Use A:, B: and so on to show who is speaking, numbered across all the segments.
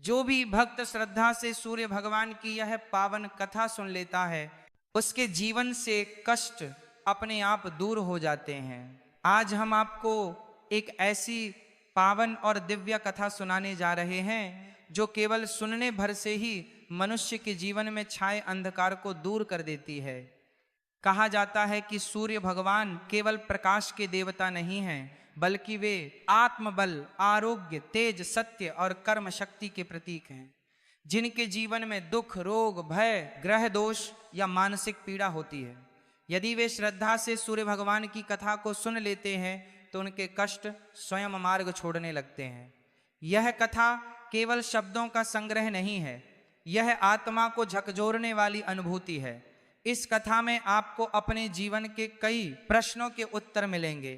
A: जो भी भक्त श्रद्धा से सूर्य भगवान की यह पावन कथा सुन लेता है, उसके जीवन से कष्ट अपने आप दूर हो जाते हैं। आज हम आपको एक ऐसी पावन और दिव्य कथा सुनाने जा रहे हैं जो केवल सुनने भर से ही मनुष्य के जीवन में छाए अंधकार को दूर कर देती है। कहा जाता है कि सूर्य भगवान केवल प्रकाश के देवता नहीं हैं, बल्कि वे आत्मबल, आरोग्य, तेज, सत्य और कर्म शक्ति के प्रतीक हैं। जिनके जीवन में दुख, रोग, भय, ग्रह दोष या मानसिक पीड़ा होती है, यदि वे श्रद्धा से सूर्य भगवान की कथा को सुन लेते हैं तो उनके कष्ट स्वयं मार्ग छोड़ने लगते हैं। यह कथा केवल शब्दों का संग्रह नहीं है, यह आत्मा को झकझोरने वाली अनुभूति है। इस कथा में आपको अपने जीवन के कई प्रश्नों के उत्तर मिलेंगे,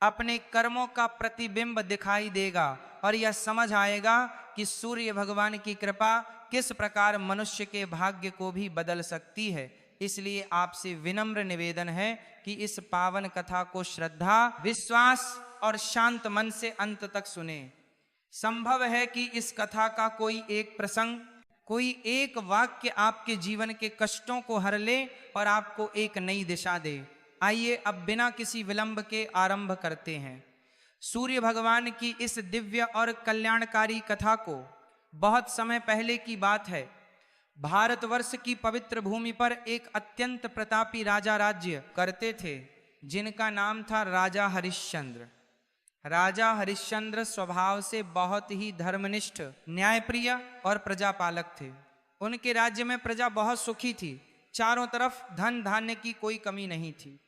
A: अपने कर्मों का प्रतिबिंब दिखाई देगा और यह समझ आएगा कि सूर्य भगवान की कृपा किस प्रकार मनुष्य के भाग्य को भी बदल सकती है। इसलिए आपसे विनम्र निवेदन है कि इस पावन कथा को श्रद्धा, विश्वास और शांत मन से अंत तक सुने। संभव है कि इस कथा का कोई एक प्रसंग, कोई एक वाक्य आपके जीवन के कष्टों को हर ले और आपको एक नई दिशा दे। आइए अब बिना किसी विलंब के आरंभ करते हैं। सूर्य भगवान की इस दिव्य और कल्याणकारी कथा को बहुत समय पहले की बात है। भारतवर्ष की पवित्र भूमि पर एक अत्यंत प्रतापी राजा राज्य करते थे, जिनका नाम था राजा हरिश्चंद्र। राजा हरिश्चंद्र स्वभाव से बहुत ही धर्मनिष्ठ, न्यायप्रिय और प्रजापालक थे। उनके राज्य में प्रजा बहुत सुखी थी, चारों तरफ धन धान्य की कोई कमी नहीं थी।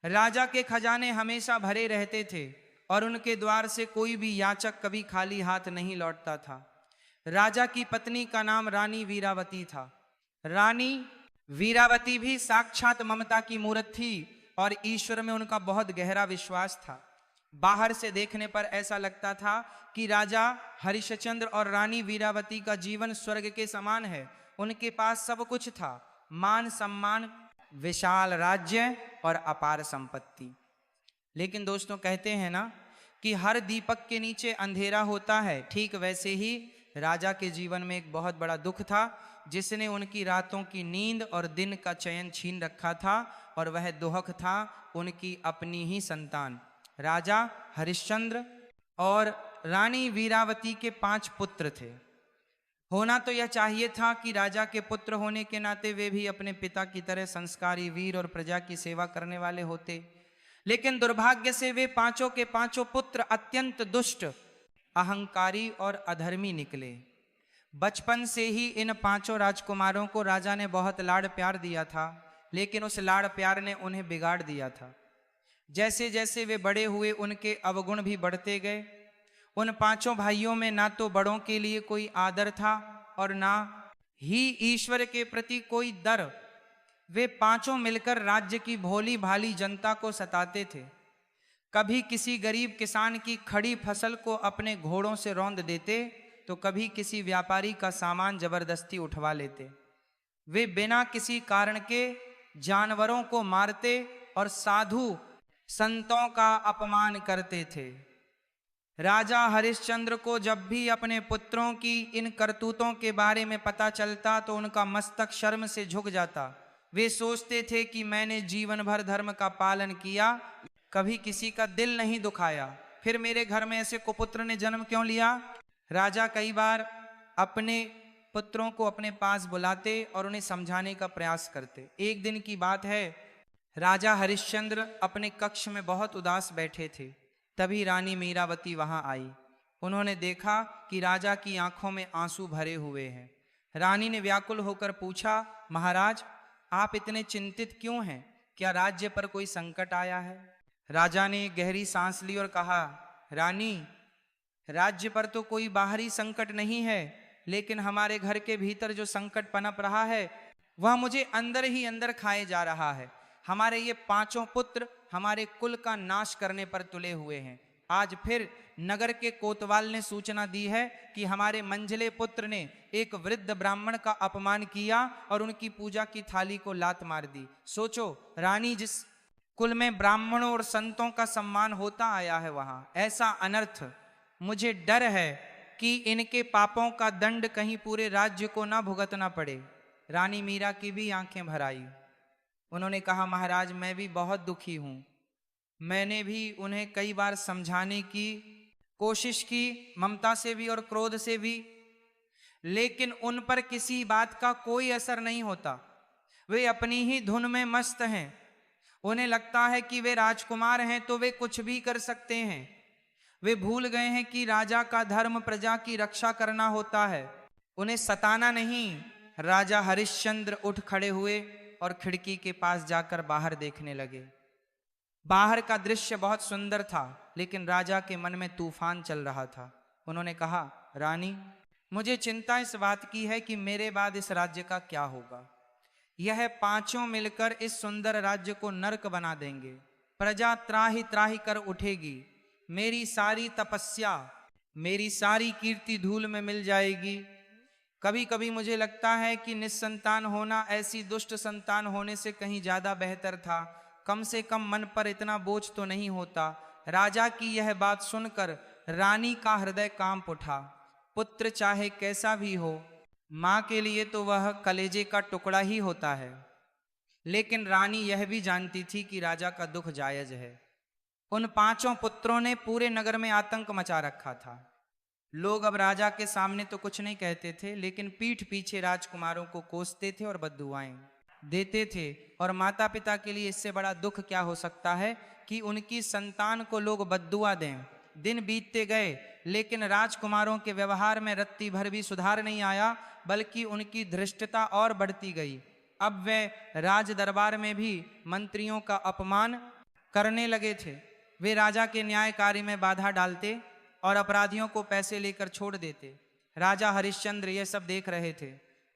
A: राजा के खजाने हमेशा भरे रहते थे और उनके द्वार से कोई भी याचक कभी खाली हाथ नहीं लौटता था। राजा की पत्नी का नाम रानी वीरावती था। रानी वीरावती भी साक्षात ममता की मूर्त थी और ईश्वर में उनका बहुत गहरा विश्वास था। बाहर से देखने पर ऐसा लगता था कि राजा हरिश्चंद्र और रानी वीरावती का जीवन स्वर्ग के समान है। उनके पास सब कुछ था, मान सम्मान, विशाल राज्य और अपार संपत्ति। लेकिन दोस्तों, कहते हैं ना कि हर दीपक के नीचे अंधेरा होता है। ठीक वैसे ही राजा के जीवन में एक बहुत बड़ा दुख था, जिसने उनकी रातों की नींद और दिन का चयन छीन रखा था, और वह दुख था उनकी अपनी ही संतान। राजा हरिश्चंद्र और रानी वीरावती के 5 पुत्र थे। होना तो यह चाहिए था कि राजा के पुत्र होने के नाते वे भी अपने पिता की तरह संस्कारी, वीर और प्रजा की सेवा करने वाले होते। लेकिन दुर्भाग्य से वे पांचों के पांचों पुत्र अत्यंत दुष्ट, अहंकारी और अधर्मी निकले। बचपन से ही इन 5 राजकुमारों को राजा ने बहुत लाड़ प्यार दिया था, लेकिन उस लाड़ प्यार ने उन्हें बिगाड़ दिया था। जैसे जैसे वे बड़े हुए, उनके अवगुण भी बढ़ते गए। उन 5 भाइयों में ना तो बड़ों के लिए कोई आदर था और ना ही ईश्वर के प्रति कोई डर। वे 5 मिलकर राज्य की भोली भाली जनता को सताते थे। कभी किसी गरीब किसान की खड़ी फसल को अपने घोड़ों से रौंद देते, तो कभी किसी व्यापारी का सामान जबरदस्ती उठवा लेते। वे बिना किसी कारण के जानवरों को मारते और साधु संतों का अपमान करते थे। राजा हरिश्चंद्र को जब भी अपने पुत्रों की इन करतूतों के बारे में पता चलता तो उनका मस्तक शर्म से झुक जाता। वे सोचते थे कि मैंने जीवन भर धर्म का पालन किया, कभी किसी का दिल नहीं दुखाया, फिर मेरे घर में ऐसे कुपुत्र ने जन्म क्यों लिया। राजा कई बार अपने पुत्रों को अपने पास बुलाते और उन्हें समझाने का प्रयास करते। एक दिन की बात है, राजा हरिश्चंद्र अपने कक्ष में बहुत उदास बैठे थे। तभी रानी मीरावती वहां आई। उन्होंने देखा कि राजा की आंखों में आंसू भरे हुए हैं। रानी ने व्याकुल होकर पूछा, महाराज, आप इतने चिंतित क्यों हैं? क्या राज्य पर कोई संकट आया है? राजा ने गहरी सांस ली और कहा, रानी, राज्य पर तो कोई बाहरी संकट नहीं है, लेकिन हमारे घर के भीतर जो संकट पनप रहा है वह मुझे अंदर ही अंदर खाए जा रहा है। हमारे ये 5 पुत्र हमारे कुल का नाश करने पर तुले हुए हैं। आज फिर नगर के कोतवाल ने सूचना दी है कि हमारे मंझले पुत्र ने एक वृद्ध ब्राह्मण का अपमान किया और उनकी पूजा की थाली को लात मार दी। सोचो रानी, जिस कुल में ब्राह्मणों और संतों का सम्मान होता आया है, वहां ऐसा अनर्थ। मुझे डर है कि इनके पापों का दंड कहीं पूरे राज्य को ना भुगतना पड़े। रानी मीरा की भी आंखें भर आई। उन्होंने कहा, महाराज मैं भी बहुत दुखी हूं। मैंने भी उन्हें कई बार समझाने की कोशिश की, ममता से भी और क्रोध से भी, लेकिन उन पर किसी बात का कोई असर नहीं होता। वे अपनी ही धुन में मस्त हैं। उन्हें लगता है कि वे राजकुमार हैं तो वे कुछ भी कर सकते हैं। वे भूल गए हैं कि राजा का धर्म प्रजा की रक्षा करना होता है, उन्हें सताना नहीं। राजा हरिश्चंद्र उठ खड़े हुए और खिड़की के पास जाकर बाहर देखने लगे। बाहर का दृश्य बहुत सुंदर था, लेकिन राजा के मन में तूफान चल रहा था। उन्होंने कहा, रानी मुझे चिंता इस बात की है कि मेरे बाद इस राज्य का क्या होगा। यह पांचों मिलकर इस सुंदर राज्य को नरक बना देंगे। प्रजा त्राहि त्राहि कर उठेगी। मेरी सारी तपस्या, मेरी सारी कीर्ति धूल में मिल जाएगी। कभी कभी मुझे लगता है कि निस्संतान होना ऐसी दुष्ट संतान होने से कहीं ज्यादा बेहतर था। कम से कम मन पर इतना बोझ तो नहीं होता। राजा की यह बात सुनकर रानी का हृदय कांप उठा। पुत्र चाहे कैसा भी हो, माँ के लिए तो वह कलेजे का टुकड़ा ही होता है। लेकिन रानी यह भी जानती थी कि राजा का दुख जायज है। उन पांचों पुत्रों ने पूरे नगर में आतंक मचा रखा था। लोग अब राजा के सामने तो कुछ नहीं कहते थे, लेकिन पीठ पीछे राजकुमारों को कोसते थे और बद्दुआएं देते थे। और माता पिता के लिए इससे बड़ा दुख क्या हो सकता है कि उनकी संतान को लोग बद्दुआ दें। दिन बीतते गए, लेकिन राजकुमारों के व्यवहार में रत्ती भर भी सुधार नहीं आया, बल्कि उनकी धृष्टता और बढ़ती गई। अब वे राज दरबार में भी मंत्रियों का अपमान करने लगे थे। वे राजा के न्याय कार्य में बाधा डालते और अपराधियों को पैसे लेकर छोड़ देते। राजा हरिश्चंद्र ये सब देख रहे थे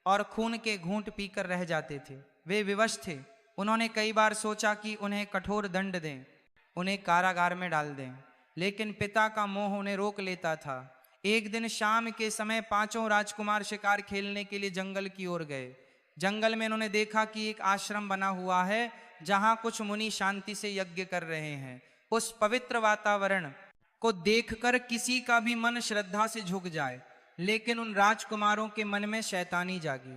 A: और खून के घूंट पीकर रह जाते थे। वे विवश थे। उन्होंने कई बार सोचा कि उन्हें कठोर दंड दें, उन्हें कारागार में डाल दें, लेकिन पिता का मोह उन्हें रोक लेता था। एक दिन शाम के समय पांचों राजकुमार शिकार खेलने के लिए जंगल की ओर गए। जंगल में उन्होंने देखा कि एक आश्रम बना हुआ है जहां कुछ मुनि शांति से यज्ञ कर रहे हैं। उस पवित्र वातावरण को देखकर किसी का भी मन श्रद्धा से झुक जाए, लेकिन उन राजकुमारों के मन में शैतानी जागी।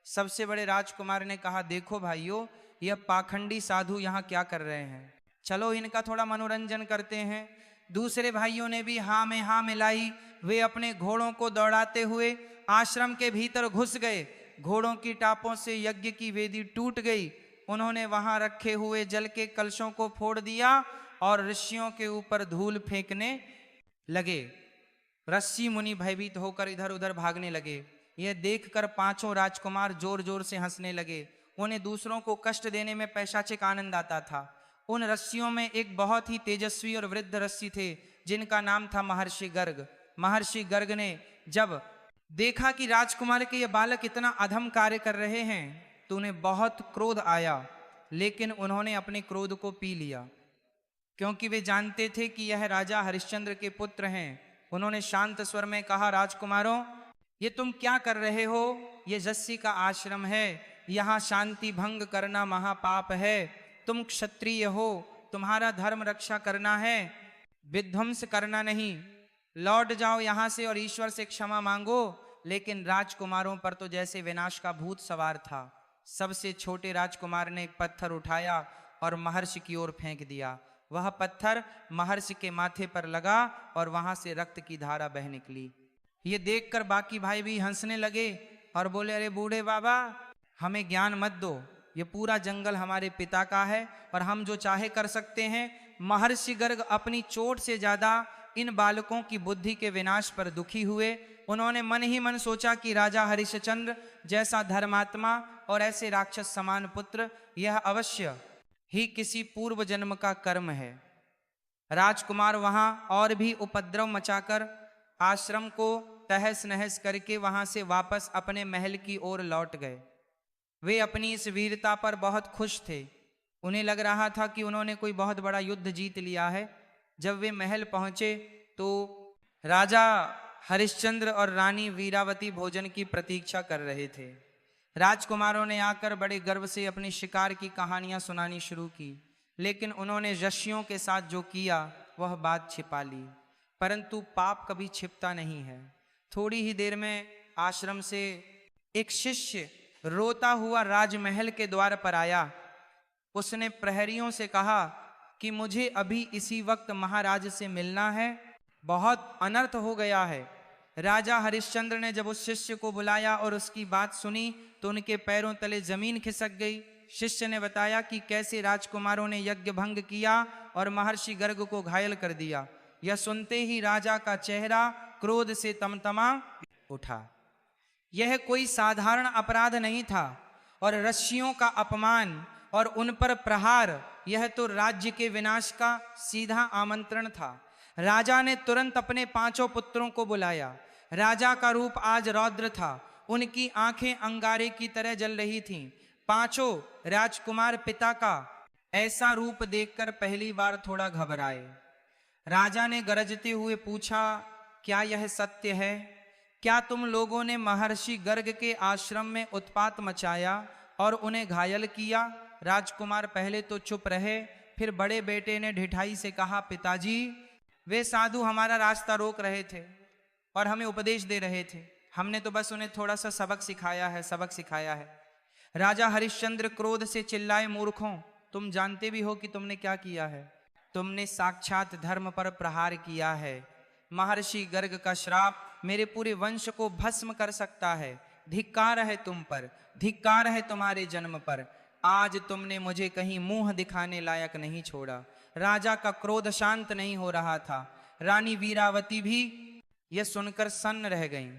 A: सबसे बड़े राजकुमार ने कहा, देखो भाइयों, यह पाखंडी साधु यहाँ क्या कर रहे हैं, चलो इनका थोड़ा मनोरंजन करते हैं। दूसरे भाइयों ने भी हाँ में हाँ मिलाई। वे अपने घोड़ों को दौड़ाते हुए आश्रम के भीतर घुस गए। घोड़ों की टापों से यज्ञ की वेदी टूट गई। उन्होंने वहां रखे हुए जल के कलशों को फोड़ दिया और ऋषियों के ऊपर धूल फेंकने लगे। ऋषि मुनि भयभीत होकर इधर उधर भागने लगे। यह देखकर पांचों राजकुमार जोर जोर से हंसने लगे। उन्हें दूसरों को कष्ट देने में पैशाचिक आनंद आता था। उन ऋषियों में एक बहुत ही तेजस्वी और वृद्ध ऋषि थे जिनका नाम था महर्षि गर्ग। महर्षि गर्ग ने जब देखा कि राजकुमार के ये बालक इतना अधम कार्य कर रहे हैं तो उन्हें बहुत क्रोध आया, लेकिन उन्होंने अपने क्रोध को पी लिया, क्योंकि वे जानते थे कि यह राजा हरिश्चंद्र के पुत्र हैं। उन्होंने शांत स्वर में कहा, राजकुमारों, ये तुम क्या कर रहे हो? ये जस्सी का आश्रम है, यहाँ शांति भंग करना महापाप है। तुम क्षत्रिय हो, तुम्हारा धर्म रक्षा करना है, विध्वंस करना नहीं। लौट जाओ यहाँ से और ईश्वर से क्षमा मांगो। लेकिन राजकुमारों पर तो जैसे विनाश का भूत सवार था। सबसे छोटे राजकुमार ने एक पत्थर उठाया और महर्षि की ओर फेंक दिया। वह पत्थर महर्षि के माथे पर लगा और वहां से रक्त की धारा बह निकली। ये देखकर बाकी भाई भी हंसने लगे और बोले, अरे बूढ़े बाबा, हमें ज्ञान मत दो, ये पूरा जंगल हमारे पिता का है और हम जो चाहे कर सकते हैं। महर्षि गर्ग अपनी चोट से ज्यादा इन बालकों की बुद्धि के विनाश पर दुखी हुए। उन्होंने मन ही मन सोचा कि राजा हरिश्चंद्र जैसा धर्मात्मा और ऐसे राक्षस समान पुत्र, यह अवश्य ही किसी पूर्व जन्म का कर्म है। राजकुमार वहां और भी उपद्रव मचाकर आश्रम को तहस नहस करके वहां से वापस अपने महल की ओर लौट गए। वे अपनी इस वीरता पर बहुत खुश थे। उन्हें लग रहा था कि उन्होंने कोई बहुत बड़ा युद्ध जीत लिया है। जब वे महल पहुंचे तो राजा हरिश्चंद्र और रानी वीरावती भोजन की प्रतीक्षा कर रहे थे। राजकुमारों ने आकर बड़े गर्व से अपनी शिकार की कहानियां सुनानी शुरू की, लेकिन उन्होंने ऋषियों के साथ जो किया वह बात छिपा ली। परंतु पाप कभी छिपता नहीं है। थोड़ी ही देर में आश्रम से एक शिष्य रोता हुआ राजमहल के द्वार पर आया। उसने प्रहरियों से कहा कि मुझे अभी इसी वक्त महाराज से मिलना है, बहुत अनर्थ हो गया है। राजा हरिश्चंद्र ने जब उस शिष्य को बुलाया और उसकी बात सुनी तो उनके पैरों तले जमीन खिसक गई। शिष्य ने बताया कि कैसे राजकुमारों ने यज्ञ भंग किया और महर्षि गर्ग को घायल कर दिया। यह सुनते ही राजा का चेहरा क्रोध से तमतमा उठा। यह कोई साधारण अपराध नहीं था और ऋषियों का अपमान और उन पर प्रहार, यह तो राज्य के विनाश का सीधा आमंत्रण था। राजा ने तुरंत अपने 5 पुत्रों को बुलाया। राजा का रूप आज रौद्र था, उनकी आंखें अंगारे की तरह जल रही थीं। 5 राजकुमार पिता का ऐसा रूप देखकर पहली बार थोड़ा घबराए। राजा ने गरजते हुए पूछा, क्या यह सत्य है? क्या तुम लोगों ने महर्षि गर्ग के आश्रम में उत्पात मचाया और उन्हें घायल किया? राजकुमार पहले तो चुप रहे, फिर बड़े बेटे ने ढिठाई से कहा, पिताजी, वे साधु हमारा रास्ता रोक रहे थे और हमें उपदेश दे रहे थे। हमने तो बस उन्हें थोड़ा सा सबक सिखाया है। राजा हरिश्चंद्र क्रोध से चिल्लाए, मूर्खों, तुम जानते भी हो कि तुमने क्या किया है। तुमने साक्षात धर्म पर प्रहार किया है। महर्षि गर्ग का श्राप मेरे पूरे वंश को भस्म कर सकता है। धिक्कार है तुम पर, धिक्कार है तुम्हारे जन्म पर। आज तुमने मुझे कहीं मुंह दिखाने लायक नहीं छोड़ा। राजा का क्रोध शांत नहीं हो रहा था। रानी वीरावती भी यह सुनकर सन्न रह गईं।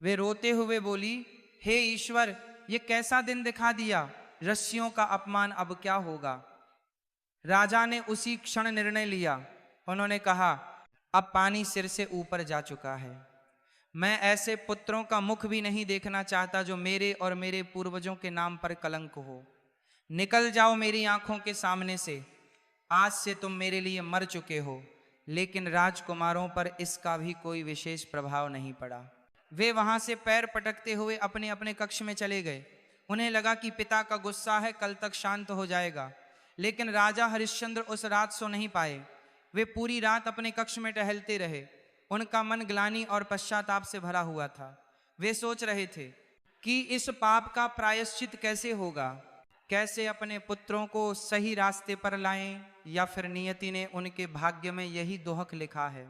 A: वे रोते हुए बोली, हे ईश्वर, ये कैसा दिन दिखा दिया। ऋषियों का अपमान अब क्या होगा। राजा ने उसी क्षण निर्णय लिया। उन्होंने कहा, अब पानी सिर से ऊपर जा चुका है। मैं ऐसे पुत्रों का मुख भी नहीं देखना चाहता जो मेरे और मेरे पूर्वजों के नाम पर कलंक हो। निकल जाओ मेरी आंखों के सामने से। आज से तुम मेरे लिए मर चुके हो। लेकिन राजकुमारों पर इसका भी कोई विशेष प्रभाव नहीं पड़ा। वे वहां से पैर पटकते हुए अपने अपने कक्ष में चले गए। उन्हें लगा कि पिता का गुस्सा है, कल तक शांत हो जाएगा। लेकिन राजा हरिश्चंद्र उस रात सो नहीं पाए। वे पूरी रात अपने कक्ष में टहलते रहे। उनका मन ग्लानि और पश्चाताप से भरा हुआ था। वे सोच रहे थे कि इस पाप का प्रायश्चित कैसे होगा, कैसे अपने पुत्रों को सही रास्ते पर लाएं, या फिर नियति ने उनके भाग्य में यही दोहक लिखा है।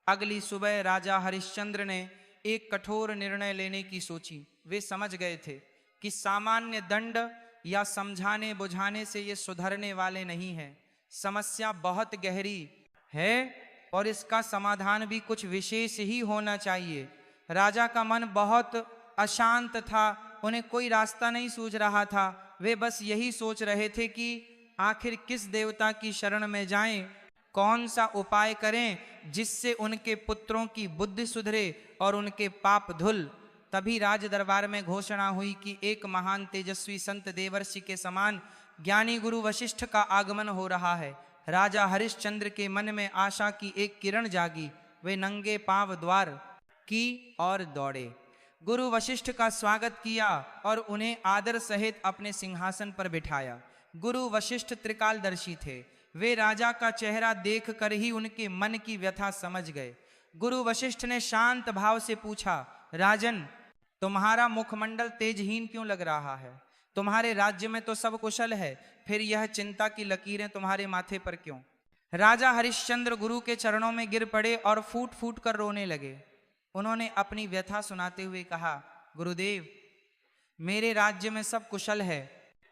A: अगली सुबह राजा हरिश्चंद्र ने एक कठोर निर्णय लेने की सोची। वे समझ गए थे कि सामान्य दंड या समझाने बुझाने से ये सुधरने वाले नहीं है। समस्या बहुत गहरी है और इसका समाधान भी कुछ विशेष ही होना चाहिए। राजा का मन बहुत अशांत था। उन्हें कोई रास्ता नहीं सूझ रहा था। वे बस यही सोच रहे थे कि आखिर किस देवता की शरण में जाएं, कौन सा उपाय करें जिससे उनके पुत्रों की बुद्धि सुधरे और उनके पाप धुल। तभी राज दरबार में घोषणा हुई कि एक महान तेजस्वी संत देवर्षि के समान ज्ञानी गुरु वशिष्ठ का आगमन हो रहा है। राजा हरिश्चंद्र के मन में आशा की एक किरण जागी। वे नंगे पांव द्वार की और दौड़े। गुरु वशिष्ठ का स्वागत किया और उन्हें आदर सहित अपने सिंहासन पर बिठाया। गुरु वशिष्ठ त्रिकालदर्शी थे। वे राजा का चेहरा देखकर ही उनके मन की व्यथा समझ गए। गुरु वशिष्ठ ने शांत भाव से पूछा, राजन, तुम्हारा मुखमंडल तेजहीन क्यों लग रहा है? तुम्हारे राज्य में तो सब कुशल है, फिर यह चिंता की लकीरें तुम्हारे माथे पर क्यों? राजा हरिश्चंद्र गुरु के चरणों में गिर पड़े और फूट फूट कर रोने लगे। उन्होंने अपनी व्यथा सुनाते हुए कहा, गुरुदेव, मेरे राज्य में सब कुशल है,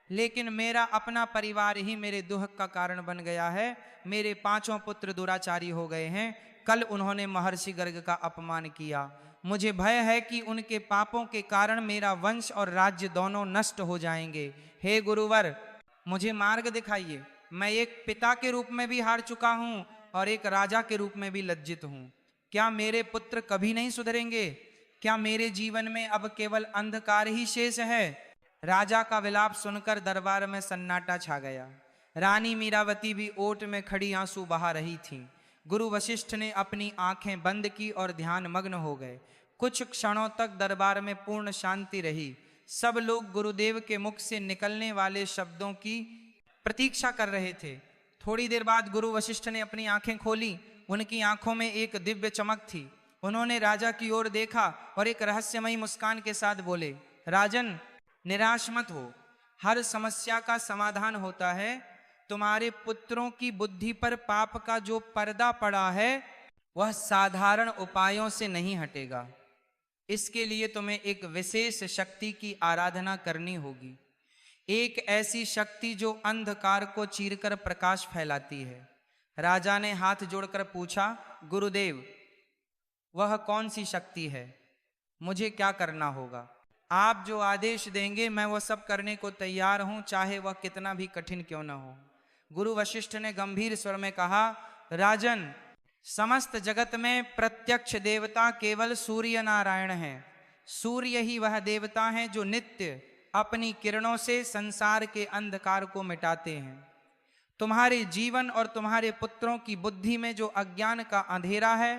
A: लेकिन मेरा अपना परिवार ही मेरे दुख का कारण बन गया है। मेरे 5 पुत्र दुराचारी हो गए हैं। कल उन्होंने महर्षि गर्ग का अपमान किया। मुझे भय है कि उनके पापों के कारण मेरा वंश और राज्य दोनों नष्ट हो जाएंगे। हे गुरुवर, मुझे मार्ग दिखाइए। मैं एक पिता के रूप में भी हार चुका हूं और एक राजा के रूप में भी लज्जित हूं। क्या मेरे पुत्र कभी नहीं सुधरेंगे? क्या मेरे जीवन में अब केवल अंधकार ही शेष है? राजा का विलाप सुनकर दरबार में सन्नाटा छा गया। रानी मीरावती भी ओट में खड़ी आंसू बहा रही थीं। गुरु वशिष्ठ ने अपनी आंखें बंद की और ध्यान मग्न हो गए। कुछ क्षणों तक दरबार में पूर्ण शांति रही। सब लोग गुरुदेव के मुख से निकलने वाले शब्दों की प्रतीक्षा कर रहे थे। थोड़ी देर बाद गुरु वशिष्ठ ने अपनी आंखें खोली। उनकी आंखों में एक दिव्य चमक थी। उन्होंने राजा की ओर देखा और एक रहस्यमयी मुस्कान के साथ बोले, राजन, निराश मत हो, हर समस्या का समाधान होता है। तुम्हारे पुत्रों की बुद्धि पर पाप का जो पर्दा पड़ा है वह साधारण उपायों से नहीं हटेगा। इसके लिए तुम्हें एक विशेष शक्ति की आराधना करनी होगी, एक ऐसी शक्ति जो अंधकार को चीरकर प्रकाश फैलाती है। राजा ने हाथ जोड़कर पूछा, गुरुदेव, वह कौन सी शक्ति है? मुझे क्या करना होगा? आप जो आदेश देंगे मैं वह सब करने को तैयार हूं, चाहे वह कितना भी कठिन क्यों न हो। गुरु वशिष्ठ ने गंभीर स्वर में कहा, राजन, समस्त जगत में प्रत्यक्ष देवता केवल सूर्य नारायण हैं। सूर्य ही वह देवता हैं जो नित्य अपनी किरणों से संसार के अंधकार को मिटाते हैं। तुम्हारे जीवन और तुम्हारे पुत्रों की बुद्धि में जो अज्ञान का अंधेरा है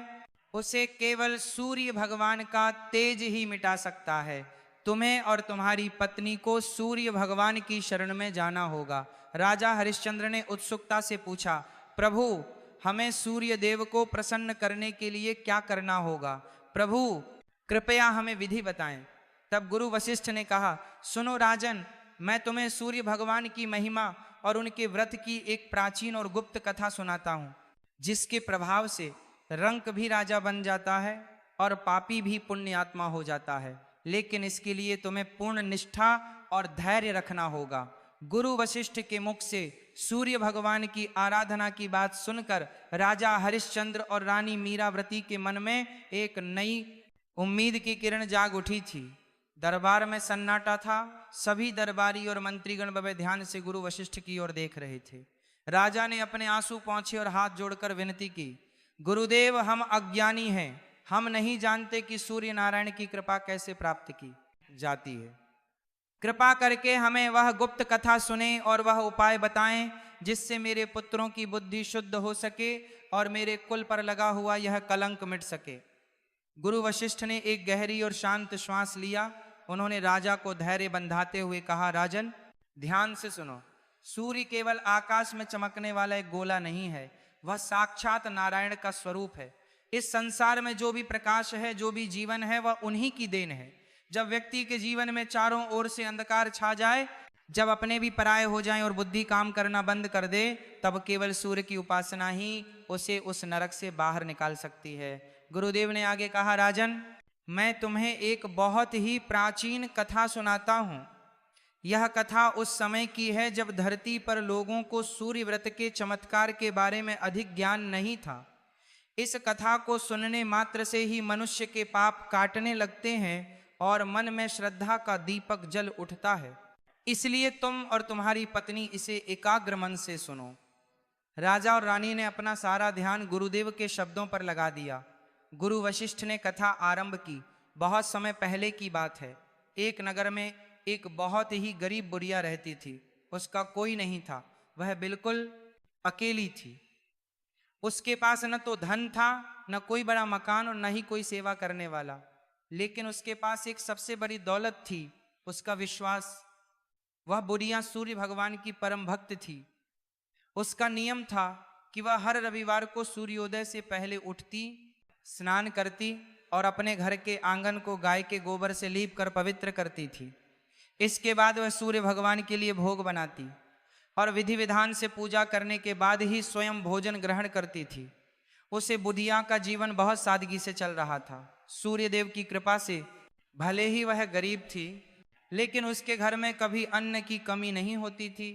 A: उसे केवल सूर्य भगवान का तेज ही मिटा सकता है। तुम्हें और तुम्हारी पत्नी को सूर्य भगवान की शरण में जाना होगा। राजा हरिश्चंद्र ने उत्सुकता से पूछा, प्रभु, हमें सूर्य देव को प्रसन्न करने के लिए क्या करना होगा? प्रभु, कृपया हमें विधि बताएं। तब गुरु वशिष्ठ ने कहा, सुनो राजन, मैं तुम्हें सूर्य भगवान की महिमा और उनके व्रत की एक प्राचीन और गुप्त कथा सुनाता हूं, जिसके प्रभाव से रंक भी राजा बन जाता है और पापी भी पुण्य आत्मा हो जाता है। लेकिन इसके लिए तुम्हें पूर्ण निष्ठा और धैर्य रखना होगा। गुरु वशिष्ठ के मुख से सूर्य भगवान की आराधना की बात सुनकर राजा हरिश्चंद्र और रानी मीरावती के मन में एक नई उम्मीद की किरण जाग उठी थी। दरबार में सन्नाटा था। सभी दरबारी और मंत्रीगण बड़े ध्यान से गुरु वशिष्ठ की ओर देख रहे थे। राजा ने अपने आंसू पोंछे और हाथ जोड़कर विनती की, गुरुदेव, हम अज्ञानी हैं, हम नहीं जानते कि सूर्य नारायण की कृपा कैसे प्राप्त की जाती है। कृपा करके हमें वह गुप्त कथा सुने और वह उपाय बताएं जिससे मेरे पुत्रों की बुद्धि शुद्ध हो सके और मेरे कुल पर लगा हुआ यह कलंक मिट सके। गुरु वशिष्ठ ने एक गहरी और शांत श्वास लिया। उन्होंने राजा को धैर्य बंधाते हुए कहा, राजन, ध्यान से सुनो। सूर्य केवल आकाश में चमकने वाला एक गोला नहीं है, वह साक्षात नारायण का स्वरूप है। इस संसार में जो भी प्रकाश है, जो भी जीवन है, वह उन्हीं की देन है। जब व्यक्ति के जीवन में चारों ओर से अंधकार छा जाए, जब अपने भी पराये हो जाएं और बुद्धि काम करना बंद कर दे, तब केवल सूर्य की उपासना ही उसे उस नरक से बाहर निकाल सकती है। गुरुदेव ने आगे कहा, राजन, मैं तुम्हें एक बहुत ही प्राचीन कथा सुनाता हूं। यह कथा उस समय की है जब धरती पर लोगों को सूर्य व्रत के चमत्कार के बारे में अधिक ज्ञान नहीं था। इस कथा को सुनने मात्र से ही मनुष्य के पाप काटने लगते हैं और मन में श्रद्धा का दीपक जल उठता है। इसलिए तुम और तुम्हारी पत्नी इसे एकाग्र मन से सुनो। राजा और रानी ने अपना सारा ध्यान गुरुदेव के शब्दों पर लगा दिया। गुरु वशिष्ठ ने कथा आरंभ की। बहुत समय पहले की बात है। एक नगर में एक बहुत ही गरीब बुढ़िया रहती थी। उसका कोई नहीं था, वह बिल्कुल अकेली थी। उसके पास न तो धन था, न कोई बड़ा मकान और न ही कोई सेवा करने वाला। लेकिन उसके पास एक सबसे बड़ी दौलत थी, उसका विश्वास। वह बुढ़िया सूर्य भगवान की परम भक्त थी। उसका नियम था कि वह हर रविवार को सूर्योदय से पहले उठती, स्नान करती और अपने घर के आंगन को गाय के गोबर से लीप कर पवित्र करती थी। इसके बाद वह सूर्य भगवान के लिए भोग बनाती और विधि विधान से पूजा करने के बाद ही स्वयं भोजन ग्रहण करती थी। उसे बुढ़िया का जीवन बहुत सादगी से चल रहा था। सूर्य देव की कृपा से भले ही वह गरीब थी, लेकिन उसके घर में कभी अन्न की कमी नहीं होती थी।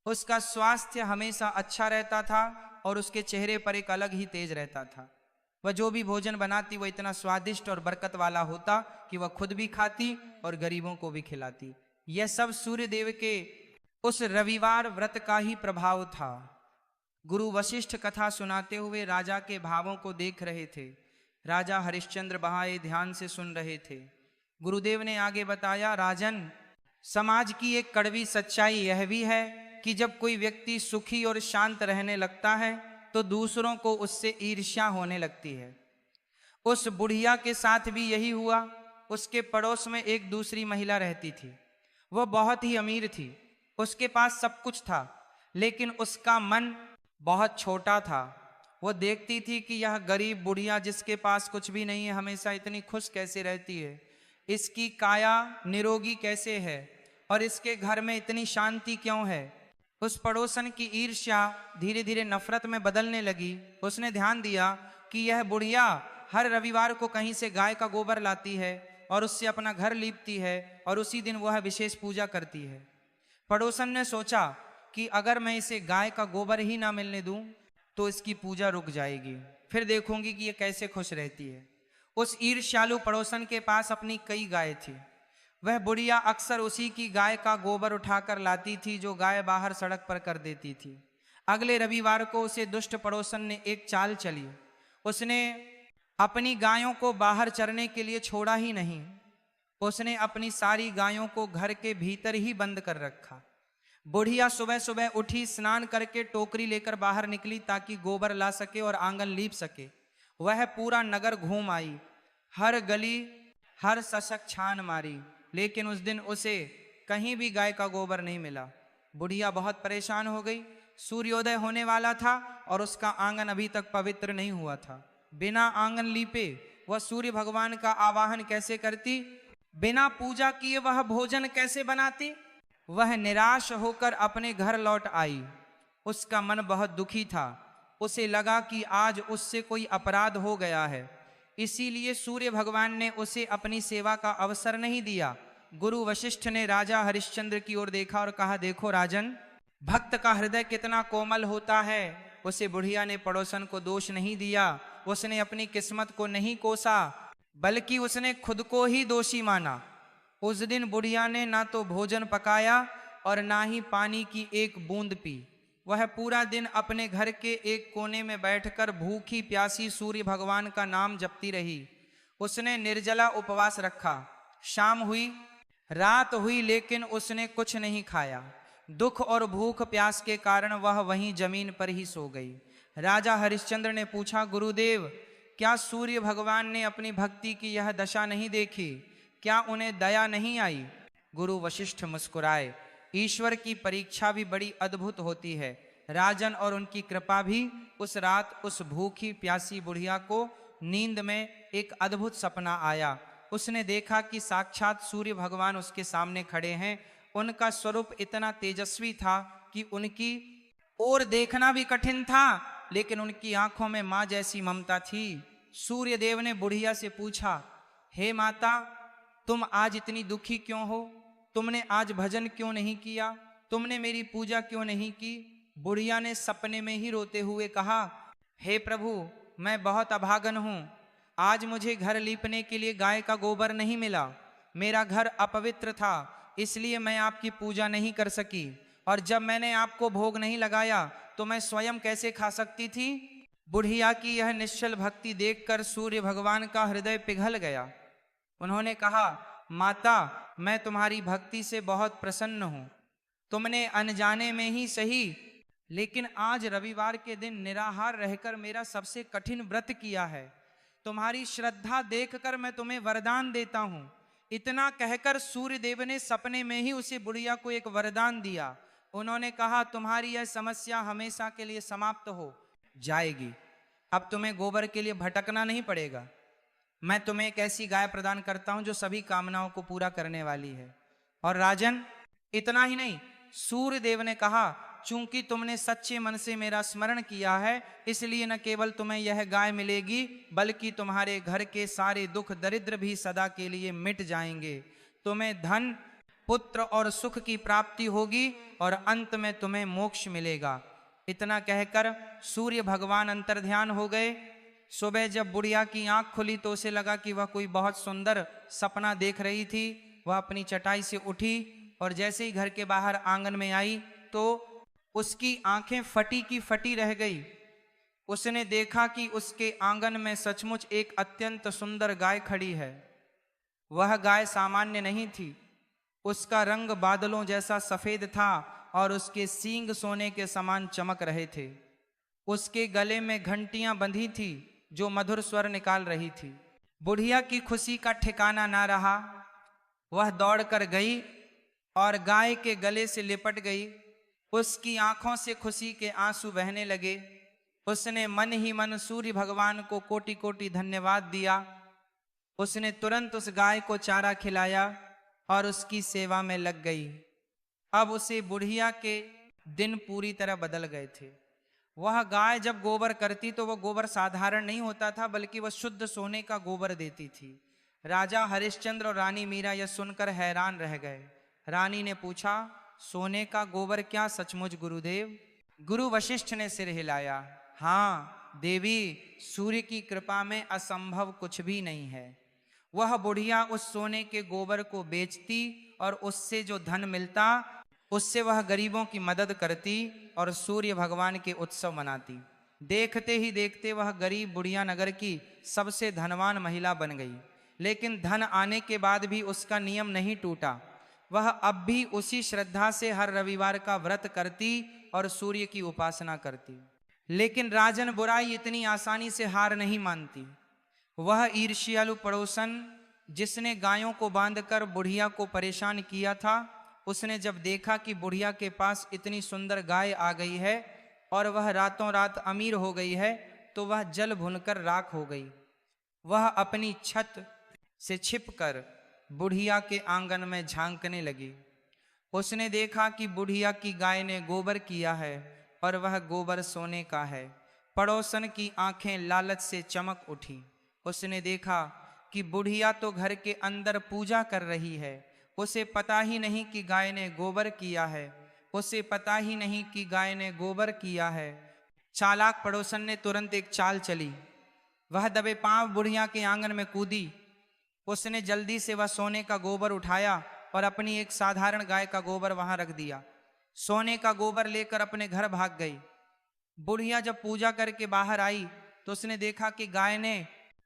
A: उसका स्वास्थ्य हमेशा अच्छा रहता था और उसके चेहरे पर एक अलग ही तेज रहता था। वह जो भी भोजन बनाती वह इतना स्वादिष्ट और बरकत वाला होता कि वह खुद भी खाती और गरीबों को भी खिलाती। यह सब सूर्य देव के उस रविवार व्रत का ही प्रभाव था। गुरु वशिष्ठ कथा सुनाते हुए राजा के भावों को देख रहे थे। राजा हरिश्चंद्र बहाए ध्यान से सुन रहे थे। गुरुदेव ने आगे बताया, राजन, समाज की एक कड़वी सच्चाई यह भी है कि जब कोई व्यक्ति सुखी और शांत रहने लगता है तो दूसरों को उससे ईर्ष्या होने लगती है। उस बुढ़िया के साथ भी यही हुआ। उसके पड़ोस में एक दूसरी महिला रहती थी। वह बहुत ही अमीर थी, उसके पास सब कुछ था, लेकिन उसका मन बहुत छोटा था वो देखती थी कि यह गरीब बुढ़िया जिसके पास कुछ भी नहीं है हमेशा इतनी खुश कैसे रहती है, इसकी काया निरोगी कैसे है और इसके घर में इतनी शांति क्यों है। उस पड़ोसन की ईर्ष्या धीरे धीरे नफरत में बदलने लगी। उसने ध्यान दिया कि यह बुढ़िया हर रविवार को कहीं से गाय का गोबर लाती है और उससे अपना घर लीपती है और उसी दिन वह विशेष पूजा करती है। पड़ोसन ने सोचा कि अगर मैं इसे गाय का गोबर ही ना मिलने दूं तो इसकी पूजा रुक जाएगी, फिर देखूंगी कि ये कैसे खुश रहती है। उस ईर्ष्यालु पड़ोसन के पास अपनी कई गाय थी। वह बुढ़िया अक्सर उसी की गाय का गोबर उठाकर लाती थी जो गाय बाहर सड़क पर कर देती थी। अगले रविवार को उसे दुष्ट पड़ोसन ने एक चाल चली। उसने अपनी गायों को बाहर चरने के लिए छोड़ा ही नहीं, उसने अपनी सारी गायों को घर के भीतर ही बंद कर रखा। बुढ़िया सुबह सुबह उठी, स्नान करके टोकरी लेकर बाहर निकली ताकि गोबर ला सके और आंगन लीप सके। वह पूरा नगर घूम आई, हर गली हर शशक छान मारी, लेकिन उस दिन उसे कहीं भी गाय का गोबर नहीं मिला। बुढ़िया बहुत परेशान हो गई। सूर्योदय होने वाला था और उसका आंगन अभी तक पवित्र नहीं हुआ था। बिना आंगन लीपे वह सूर्य भगवान का आवाहन कैसे करती, बिना पूजा किए वह भोजन कैसे बनाती। वह निराश होकर अपने घर लौट आई। उसका मन बहुत दुखी था। उसे लगा कि आज उससे कोई अपराध हो गया है, इसीलिए सूर्य भगवान ने उसे अपनी सेवा का अवसर नहीं दिया। गुरु वशिष्ठ ने राजा हरिश्चंद्र की ओर देखा और कहा, देखो राजन, भक्त का हृदय कितना कोमल होता है। उसे बुढ़िया ने पड़ोसन को दोष नहीं दिया, उसने अपनी किस्मत को नहीं कोसा, बल्कि उसने खुद को ही दोषी माना। उस दिन बुढ़िया ने ना तो भोजन पकाया और ना ही पानी की एक बूंद पी। वह पूरा दिन अपने घर के एक कोने में बैठकर भूखी प्यासी सूर्य भगवान का नाम जपती रही। उसने निर्जला उपवास रखा। शाम हुई, रात हुई, लेकिन उसने कुछ नहीं खाया। दुख और भूख प्यास के कारण वह वहीं जमीन पर ही सो गई। राजा हरिश्चंद्र ने पूछा, गुरुदेव, क्या सूर्य भगवान ने अपनी भक्ति की यह दशा नहीं देखी? क्या उन्हें दया नहीं आई? गुरु वशिष्ठ मुस्कुराए। ईश्वर की परीक्षा भी बड़ी अद्भुत होती है। राजन और उनकी कृपा भी। उस रात उस भूखी प्यासी बुढ़िया को नींद में एक अद्भुत सपना आया। उसने देखा कि साक्षात सूर्य भगवान उसके सामने खड़े हैं। उनका स्वरूप इतना तेजस्वी था कि उनकी ओर देखना भी कठिन था, लेकिन उनकी आंखों में मां जैसी ममता थी। सूर्य देव ने बुढ़िया से पूछा, हे माता, तुम आज इतनी दुखी क्यों हो? तुमने आज भजन क्यों नहीं किया? तुमने मेरी पूजा क्यों नहीं की? बुढ़िया ने सपने में ही रोते हुए कहा, हे प्रभु, मैं बहुत अभागन हूं। आज मुझे घर लीपने के लिए गाय का गोबर नहीं मिला। मेरा घर अपवित्र था, इसलिए मैं आपकी पूजा नहीं कर सकी। और जब मैंने आपको भोग नहीं लगाया तो मैं स्वयं कैसे खा सकती थी? बुढ़िया की यह निश्चल भक्ति देखकर सूर्य भगवान का हृदय पिघल गया। उन्होंने कहा, माता, मैं तुम्हारी भक्ति से बहुत प्रसन्न हूं। तुमने अनजाने में ही सही, लेकिन आज रविवार के दिन निराहार रहकर मेरा सबसे कठिन व्रत किया है। तुम्हारी श्रद्धा देखकर मैं तुम्हें वरदान देता हूं। इतना कहकर सूर्य देव ने सपने में ही उसे बुढ़िया को एक वरदान दिया। उन्होंने कहा, तुम्हारी यह समस्या हमेशा के लिए समाप्त हो जाएगी। अब तुम्हें गोबर के लिए भटकना नहीं पड़ेगा। मैं तुम्हें एक ऐसी गाय प्रदान करता हूं जो सभी कामनाओं को पूरा करने वाली है। और राजन, इतना ही नहीं, सूर्य देव ने कहा, चूंकि तुमने सच्चे मन से मेरा स्मरण किया है, इसलिए न केवल तुम्हें यह गाय मिलेगी, बल्कि तुम्हारे घर के सारे दुख दरिद्र भी सदा के लिए मिट जाएंगे। तुम्हें धन, पुत्र और सुख की प्राप्ति होगी और अंत में तुम्हें मोक्ष मिलेगा। इतना कहकर सूर्य भगवान अंतर्ध्यान हो गए। सुबह जब बुढ़िया की आंख खुली तो उसे लगा कि वह कोई बहुत सुंदर सपना देख रही थी। वह अपनी चटाई से उठी और जैसे ही घर के बाहर आंगन में आई तो उसकी आंखें फटी की फटी रह गई। उसने देखा कि उसके आंगन में सचमुच एक अत्यंत सुंदर गाय खड़ी है। वह गाय सामान्य नहीं थी। उसका रंग बादलों जैसा सफेद था और उसके सींग सोने के समान चमक रहे थे। उसके गले में घंटियां बंधी थी जो मधुर स्वर निकाल रही थी। बुढ़िया की खुशी का ठिकाना ना रहा। वह दौड़कर गई और गाय के गले से लिपट गई। उसकी आंखों से खुशी के आंसू बहने लगे। उसने मन ही मन सूर्य भगवान को कोटि कोटि धन्यवाद दिया। उसने तुरंत उस गाय को चारा खिलाया और उसकी सेवा में लग गई। अब उसे बुढ़िया के दिन पूरी तरह बदल गए थे। वह गाय जब गोबर करती तो वह गोबर साधारण नहीं होता था, बल्कि वह शुद्ध सोने का गोबर देती थी। राजा हरिश्चंद्र और रानी मीरा यह सुनकर हैरान रह गए। रानी ने पूछा, सोने का गोबर क्या सचमुच गुरुदेव? गुरु वशिष्ठ ने सिर हिलाया। हाँ देवी, सूर्य की कृपा में असंभव कुछ भी नहीं है। वह बुढ़िया उस सोने के गोबर को बेचती और उससे जो धन मिलता उससे वह गरीबों की मदद करती और सूर्य भगवान के उत्सव मनाती। देखते ही देखते वह गरीब बुढ़िया नगर की सबसे धनवान महिला बन गई। लेकिन धन आने के बाद भी उसका नियम नहीं टूटा। वह अब भी उसी श्रद्धा से हर रविवार का व्रत करती और सूर्य की उपासना करती। लेकिन राजन, बुराई इतनी आसानी से हार नहीं मानती। वह ईर्ष्यालु पड़ोसन जिसने गायों को बांधकर बुढ़िया को परेशान किया था, उसने जब देखा कि बुढ़िया के पास इतनी सुंदर गाय आ गई है और वह रातों रात अमीर हो गई है, तो वह जल भुनकर राख हो गई। वह अपनी छत से छिपकर बुढ़िया के आंगन में झांकने लगी। उसने देखा कि बुढ़िया की गाय ने गोबर किया है और वह गोबर सोने का है। पड़ोसन की आंखें लालच से चमक उठी। उसने देखा कि बुढ़िया तो घर के अंदर पूजा कर रही है। उसे पता ही नहीं कि गाय ने गोबर किया है। उसे पता ही नहीं कि गाय ने गोबर किया है। चालाक पड़ोसन ने तुरंत एक चाल चली। वह दबे पांव बुढ़िया के आंगन में कूदी। उसने जल्दी से वह सोने का गोबर उठाया और अपनी एक साधारण गाय का गोबर वहां रख दिया। सोने का गोबर लेकर अपने घर भाग गई। बुढ़िया जब पूजा करके बाहर आई तो उसने देखा कि गाय ने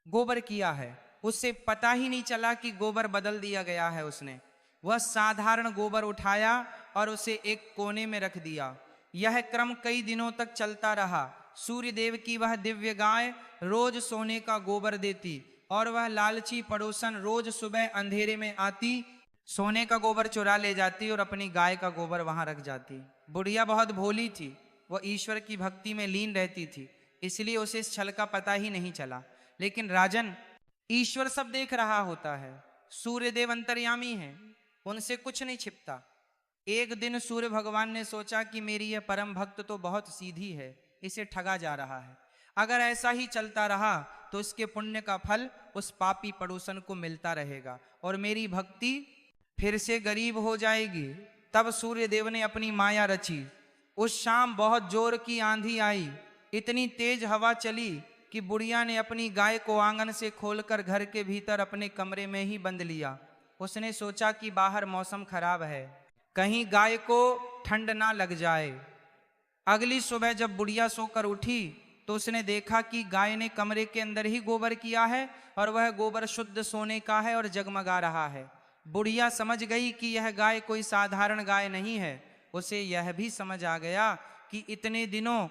A: गोबर किया है। उसे पता ही नहीं चला कि गोबर बदल दिया गया है। उसने वह साधारण गोबर उठाया और उसे एक कोने में रख दिया। यह क्रम कई दिनों तक चलता रहा। सूर्य देव की वह दिव्य गाय रोज सोने का गोबर देती और वह लालची पड़ोसन रोज सुबह अंधेरे में आती, सोने का गोबर चुरा ले जाती और अपनी गाय का गोबर वहां रख जाती। बुढ़िया बहुत भोली थी। वह ईश्वर की भक्ति में लीन रहती थी, इसलिए उसे इस छल का पता ही नहीं चला। लेकिन राजन, ईश्वर सब देख रहा होता है। सूर्य देव अंतर्यामी है, उनसे कुछ नहीं छिपता। एक दिन सूर्य भगवान ने सोचा कि मेरी यह परम भक्त तो बहुत सीधी है, इसे ठगा जा रहा है। अगर ऐसा ही चलता रहा तो इसके पुण्य का फल उस पापी पड़ोसन को मिलता रहेगा और मेरी भक्ति फिर से गरीब हो जाएगी। तब सूर्य देव ने अपनी माया रची। उस शाम बहुत जोर की आंधी आई। इतनी तेज हवा चली कि बुढ़िया ने अपनी गाय को आंगन से खोलकर घर के भीतर अपने कमरे में ही बंद लिया। उसने सोचा कि बाहर मौसम खराब है, कहीं गाय को ठंड ना लग जाए। अगली सुबह जब बुढ़िया सोकर उठी तो उसने देखा कि गाय ने कमरे के अंदर ही गोबर किया है और वह गोबर शुद्ध सोने का है और जगमगा रहा है। बुढ़िया समझ गई कि यह गाय कोई साधारण गाय नहीं है। उसे यह भी समझ आ गया कि इतने दिनों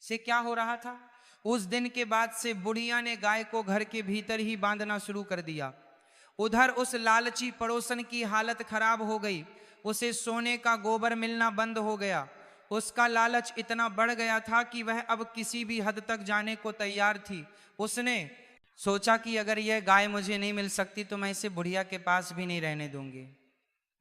A: से क्या हो रहा था। उस दिन के बाद से बुढ़िया ने गाय को घर के भीतर ही बांधना शुरू कर दिया। उधर उस लालची पड़ोसन की हालत खराब हो गई। उसे सोने का गोबर मिलना बंद हो गया। उसका लालच इतना बढ़ गया था कि वह अब किसी भी हद तक जाने को तैयार थी। उसने सोचा कि अगर यह गाय मुझे नहीं मिल सकती तो मैं इसे बुढ़िया के पास भी नहीं रहने दूंगी।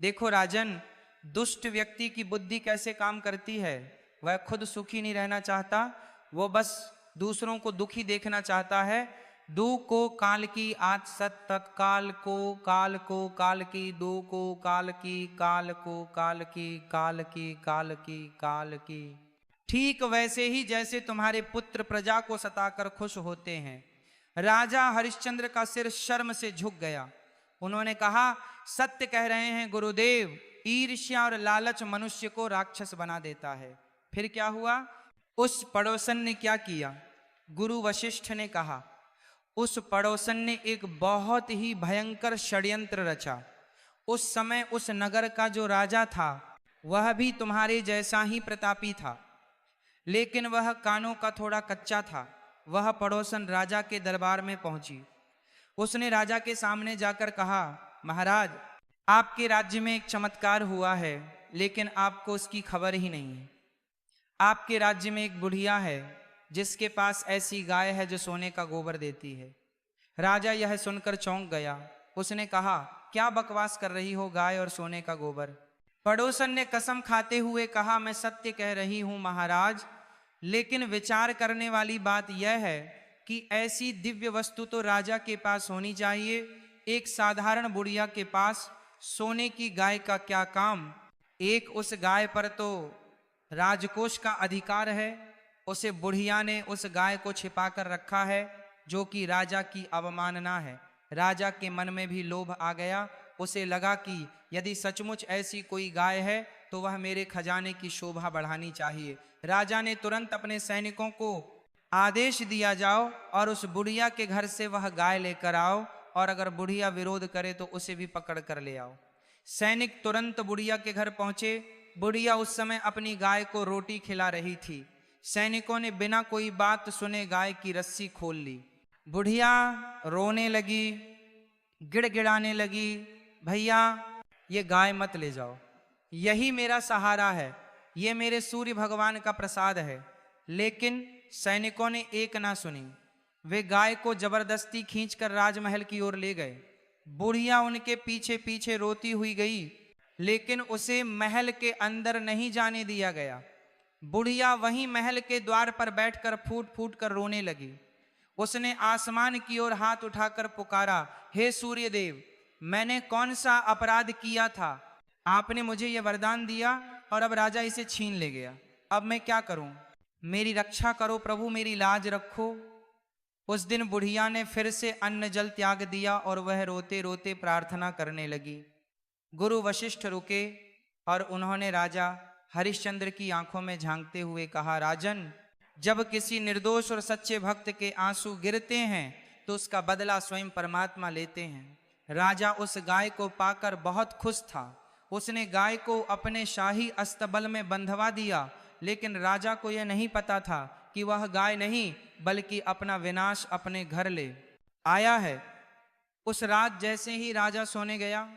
A: देखो राजन, दुष्ट व्यक्ति की बुद्धि कैसे काम करती है। वह खुद सुखी नहीं रहना चाहता, वो बस दूसरों को दुखी देखना चाहता है। दू को काल की आज सत तत्काल को काल की दो को काल की काल को काल की काल की काल की काल की। ठीक वैसे ही जैसे तुम्हारे पुत्र प्रजा को सताकर खुश होते हैं। राजा हरिश्चंद्र का सिर शर्म से झुक गया। उन्होंने कहा, सत्य कह रहे हैं गुरुदेव, ईर्ष्या और लालच मनुष्य को राक्षस बना देता है। फिर क्या हुआ? उस पड़ोसन ने क्या किया? गुरु वशिष्ठ ने कहा, उस पड़ोसन ने एक बहुत ही भयंकर षड्यंत्र रचा। उस समय उस नगर का जो राजा था वह भी तुम्हारे जैसा ही प्रतापी था, लेकिन वह कानों का थोड़ा कच्चा था। वह पड़ोसन राजा के दरबार में पहुंची। उसने राजा के सामने जाकर कहा, महाराज, आपके राज्य में एक चमत्कार हुआ है, लेकिन आपको उसकी खबर ही नहीं है। आपके राज्य में एक बुढ़िया है, जिसके पास ऐसी गाय है जो सोने का गोबर देती है। राजा यह सुनकर चौंक गया। उसने कहा, क्या बकवास कर रही हो, गाय और सोने का गोबर? पड़ोसन ने कसम खाते हुए कहा, मैं सत्य कह रही हूं महाराज, लेकिन विचार करने वाली बात यह है कि ऐसी दिव्य वस्तु तो राजा के पास होनी चाहिए। एक साधारण बुढ़िया के पास सोने की गाय का क्या काम? एक उस गाय पर तो राजकोष का अधिकार है। उसे बुढ़िया ने उस गाय को छिपा कर रखा है, जो कि राजा की अवमानना है। राजा के मन में भी लोभ आ गया। उसे लगा कि यदि सचमुच ऐसी कोई गाय है तो वह मेरे खजाने की शोभा बढ़ानी चाहिए। राजा ने तुरंत अपने सैनिकों को आदेश दिया, जाओ और उस बुढ़िया के घर से वह गाय लेकर आओ, और अगर बुढ़िया विरोध करे तो उसे भी पकड़ कर ले आओ। सैनिक तुरंत बुढ़िया के घर पहुंचे। बुढ़िया उस समय अपनी गाय को रोटी खिला रही थी। सैनिकों ने बिना कोई बात सुने गाय की रस्सी खोल ली। बुढ़िया रोने लगी, गिड़गिड़ाने लगी, भैया ये गाय मत ले जाओ, यही मेरा सहारा है, ये मेरे सूर्य भगवान का प्रसाद है। लेकिन सैनिकों ने एक ना सुनी। वे गाय को जबरदस्ती खींचकर राजमहल की ओर ले गए। बुढ़िया उनके पीछे पीछे रोती हुई गई, लेकिन उसे महल के अंदर नहीं जाने दिया गया। बुढ़िया वहीं महल के द्वार पर बैठकर फूट फूट कर रोने लगी। उसने आसमान की ओर हाथ उठाकर पुकारा, हे सूर्यदेव, मैंने कौन सा अपराध किया था? आपने मुझे यह वरदान दिया और अब राजा इसे छीन ले गया। अब मैं क्या करूं? मेरी रक्षा करो प्रभु, मेरी लाज रखो। उस दिन बुढ़िया ने फिर से अन्न जल त्याग दिया और वह रोते रोते प्रार्थना करने लगी। गुरु वशिष्ठ रुके और उन्होंने राजा हरिश्चंद्र की आंखों में झांकते हुए कहा, राजन, जब किसी निर्दोष और सच्चे भक्त के आंसू गिरते हैं तो उसका बदला स्वयं परमात्मा लेते हैं। राजा उस गाय को पाकर बहुत खुश था। उसने गाय को अपने शाही अस्तबल में बंधवा दिया, लेकिन राजा को यह नहीं पता था कि वह गाय नहीं बल्कि अपना विनाश अपने घर ले आया है। उस रात जैसे ही राजा सोने गया,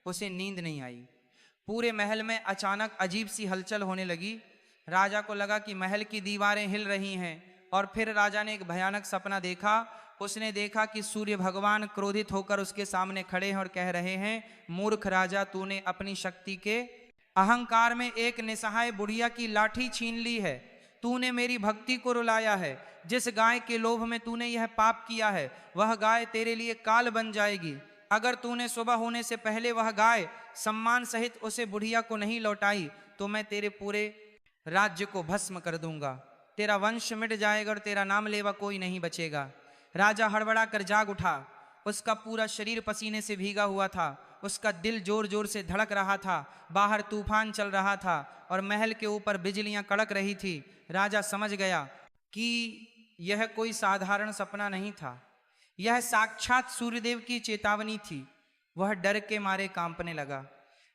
A: उसे नींद नहीं आई। पूरे महल में अचानक अजीब सी हलचल होने लगी। राजा को लगा कि महल की दीवारें हिल रही हैं, और फिर राजा ने एक भयानक सपना देखा। उसने देखा कि सूर्य भगवान क्रोधित होकर उसके सामने खड़े हैं और कह रहे हैं, मूर्ख राजा, तूने अपनी शक्ति के अहंकार में एक निसहाय बुढ़िया की लाठी छीन ली है। तूने मेरी भक्ति को रुलाया है। जिस गाय के लोभ में तूने यह पाप किया है, वह गाय तेरे लिए काल बन जाएगी। अगर तूने सुबह होने से पहले वह गाय सम्मान सहित उसे बुढ़िया को नहीं लौटाई तो मैं तेरे पूरे राज्य को भस्म कर दूंगा। तेरा वंश मिट जाएगा और तेरा नाम लेवा कोई नहीं बचेगा। राजा हड़बड़ा कर जाग उठा। उसका पूरा शरीर पसीने से भीगा हुआ था। उसका दिल जोर जोर से धड़क रहा था। बाहर तूफान चल रहा था और महल के ऊपर बिजलियां कड़क रही थी। राजा समझ गया कि यह कोई साधारण सपना नहीं था, यह साक्षात सूर्यदेव की चेतावनी थी। वह डर के मारे कांपने लगा।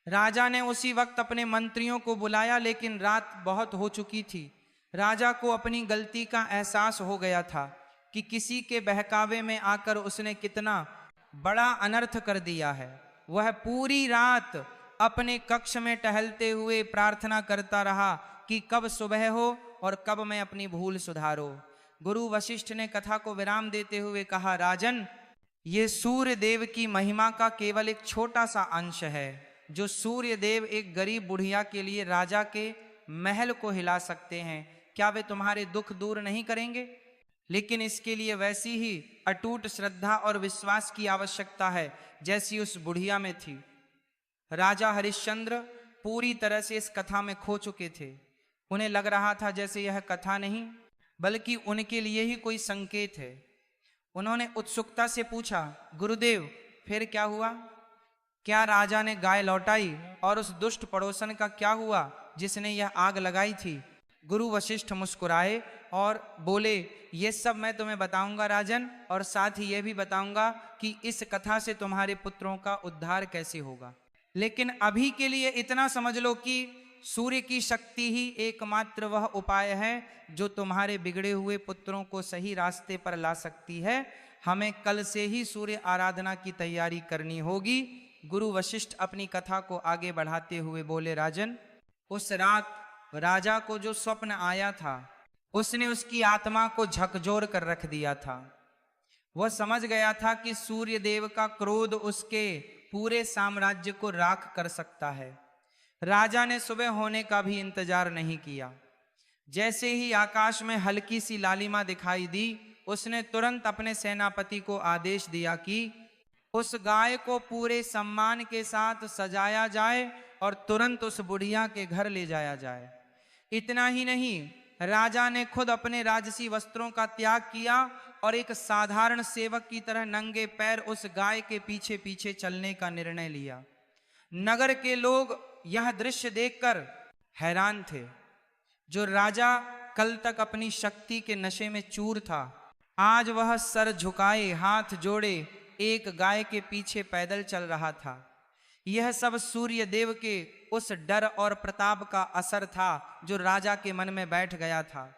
A: राजा ने उसी वक्त अपने मंत्रियों को बुलाया, लेकिन रात बहुत हो चुकी थी। राजा को अपनी गलती का एहसास हो गया था कि किसी के बहकावे में आकर उसने कितना बड़ा अनर्थ कर दिया है। वह पूरी रात अपने कक्ष में टहलते हुए प्रार्थना करता रहा कि कब सुबह हो और कब मैं अपनी भूल सुधारो। गुरु वशिष्ठ ने कथा को विराम देते हुए कहा, राजन, ये सूर्य देव की महिमा का केवल एक छोटा सा अंश है। जो सूर्य देव एक गरीब बुढ़िया के लिए राजा के महल को हिला सकते हैं, क्या वे तुम्हारे दुख दूर नहीं करेंगे? लेकिन इसके लिए वैसी ही अटूट श्रद्धा और विश्वास की आवश्यकता है जैसी उस बुढ़िया में थी। राजा हरिश्चंद्र पूरी तरह से इस कथा में खो चुके थे। उन्हें लग रहा था जैसे यह कथा नहीं बल्कि उनके लिए ही कोई संकेत है। उन्होंने उत्सुकता से पूछा, गुरुदेव, फिर क्या हुआ? क्या राजा ने गाय लौटाई? और उस दुष्ट पड़ोसन का क्या हुआ जिसने यह आग लगाई थी? गुरु वशिष्ठ मुस्कुराए और बोले, ये सब मैं तुम्हें बताऊंगा राजन, और साथ ही यह भी बताऊंगा कि इस कथा से तुम्हारे पुत्रों का उद्धार कैसे होगा। लेकिन अभी के लिए इतना समझ लो कि सूर्य की शक्ति ही एकमात्र वह उपाय है जो तुम्हारे बिगड़े हुए पुत्रों को सही रास्ते पर ला सकती है। हमें कल से ही सूर्य आराधना की तैयारी करनी होगी। गुरु वशिष्ठ अपनी कथा को आगे बढ़ाते हुए बोले, राजन, उस रात राजा को जो स्वप्न आया था उसने उसकी आत्मा को झकझोर कर रख दिया था। वह समझ गया था कि सूर्य देव का क्रोध उसके पूरे साम्राज्य को राख कर सकता है। राजा ने सुबह होने का भी इंतजार नहीं किया। जैसे ही आकाश में हल्की सी लालिमा दिखाई दी, उसने तुरंत अपने सेनापति को आदेश दिया कि उस गाय को पूरे सम्मान के साथ सजाया जाए और तुरंत उस बुढ़िया के घर ले जाया जाए। इतना ही नहीं, राजा ने खुद अपने राजसी वस्त्रों का त्याग किया और एक साधारण सेवक की तरह नंगे पैर उस गाय के पीछे पीछे चलने का निर्णय लिया। नगर के लोग यह दृश्य देखकर हैरान थे। जो राजा कल तक अपनी शक्ति के नशे में चूर था, आज वह सर झुकाए हाथ जोड़े एक गाय के पीछे पैदल चल रहा था। यह सब सूर्य देव के उस डर और प्रताप का असर था जो राजा के मन में बैठ गया था।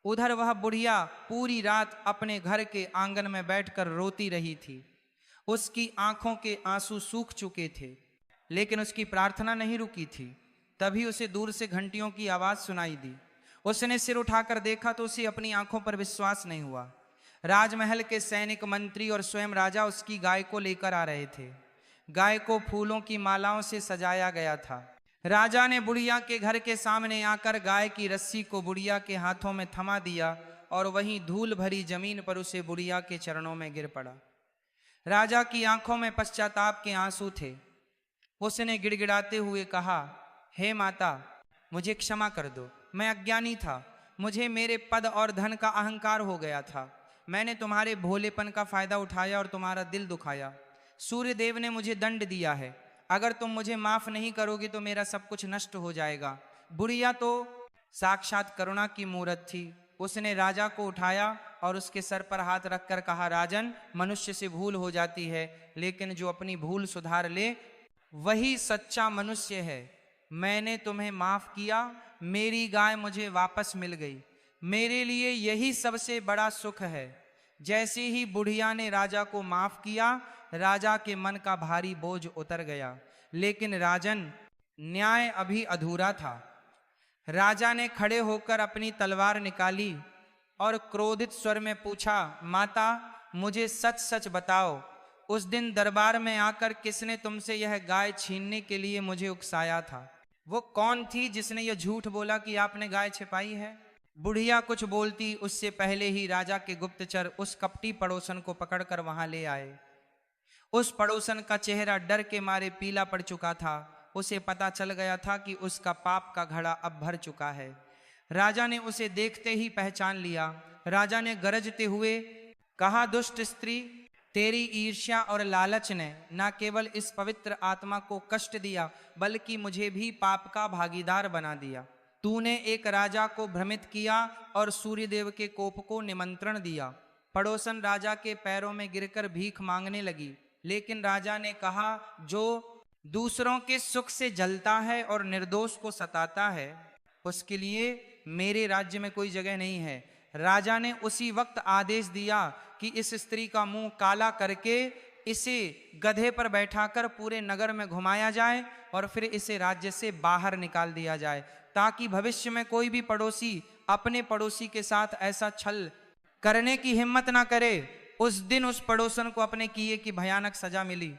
A: उधर वह बुढ़िया पूरी रात अपने घर के आंगन में बैठकर रोती रही थी। उसकी आंखों के आंसू सूख चुके थे, लेकिन उसकी प्रार्थना नहीं रुकी थी। तभी उसे दूर से घंटियों की आवाज सुनाई दी। उसने सिर उठाकर देखा तो उसे अपनी आंखों पर विश्वास नहीं हुआ। राजमहल के सैनिक, मंत्री और स्वयं राजा उसकी गाय को लेकर आ रहे थे। गाय को फूलों की मालाओं से सजाया गया था। राजा ने बुढ़िया के घर के सामने आकर गाय की रस्सी को बुढ़िया के हाथों में थमा दिया और वहीं धूल भरी जमीन पर उसे बुढ़िया के चरणों में गिर पड़ा। राजा की आंखों में पश्चाताप के आंसू थे। उसने गिड़गिड़ाते हुए कहा, हे माता, मुझे क्षमा कर दो। मैं अज्ञानी था। मुझे मेरे पद और धन का अहंकार हो गया था। मैंने तुम्हारे भोलेपन का फायदा उठाया और तुम्हारा दिल दुखाया। सूर्य देव ने मुझे दंड दिया है। अगर तुम मुझे माफ नहीं करोगे तो मेरा सब कुछ नष्ट हो जाएगा। बुढ़िया तो साक्षात करुणा की मूरत थी। उसने राजा को उठाया और उसके सर पर हाथ रखकर कहा, राजन, मनुष्य से भूल हो जाती है, लेकिन जो अपनी भूल सुधार ले वही सच्चा मनुष्य है। मैंने तुम्हें माफ किया। मेरी गाय मुझे वापस मिल गई। मेरे लिए यही सबसे बड़ा सुख है। जैसे ही बुढ़िया ने राजा को माफ किया, राजा के मन का भारी बोझ उतर गया। लेकिन राजन, न्याय अभी अधूरा था। राजा ने खड़े होकर अपनी तलवार निकाली और क्रोधित स्वर में पूछा, माता, मुझे सच सच बताओ, उस दिन दरबार में आकर किसने तुमसे यह गाय छीनने के लिए मुझे उकसाया था? वो कौन थी जिसने यह झूठ बोला कि आपने गाय छिपाई है? बुढ़िया कुछ बोलती उससे पहले ही राजा के गुप्तचर उस कपटी पड़ोसन को पकड़कर वहां ले आए। उस पड़ोसन का चेहरा डर के मारे पीला पड़ चुका था। उसे पता चल गया था कि उसका पाप का घड़ा अब भर चुका है। राजा ने उसे देखते ही पहचान लिया। राजा ने गरजते हुए कहा, दुष्ट स्त्री, तेरी ईर्ष्या और लालच ने न केवल इस पवित्र आत्मा को कष्ट दिया, बल्कि मुझे भी पाप का भागीदार बना दिया। तूने एक राजा को भ्रमित किया और सूर्यदेव के कोप को निमंत्रण दिया। पड़ोसन राजा के पैरों में गिरकर भीख मांगने लगी, लेकिन राजा ने कहा, जो दूसरों के सुख से जलता है और निर्दोष को सताता है, उसके लिए मेरे राज्य में कोई जगह नहीं है। राजा ने उसी वक्त आदेश दिया कि इस स्त्री का मुंह काला करके इसे गधे पर बैठाकर पूरे नगर में घुमाया जाए और फिर इसे राज्य से बाहर निकाल दिया जाए, ताकि भविष्य में कोई भी पड़ोसी अपने पड़ोसी के साथ ऐसा छल करने की हिम्मत ना करे। उस दिन उस पड़ोसन को अपने किए की भयानक सजा मिली।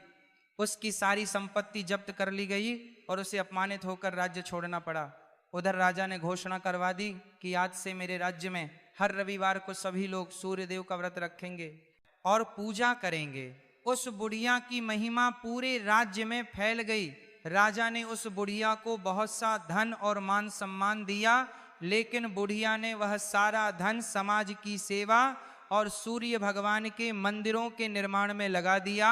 A: उसकी सारी संपत्ति जब्त कर ली गई और उसे अपमानित होकर राज्य छोड़ना पड़ा। उधर राजा ने घोषणा करवा दी कि आज से मेरे राज्य में हर रविवार को सभी लोग सूर्यदेव का व्रत रखेंगे और पूजा करेंगे। उस बुढ़िया की महिमा पूरे राज्य में फैल गई। राजा ने उस बुढ़िया को बहुत सा धन और मान सम्मान दिया, लेकिन बुढ़िया ने वह सारा धन समाज की सेवा और सूर्य भगवान के मंदिरों के निर्माण में लगा दिया।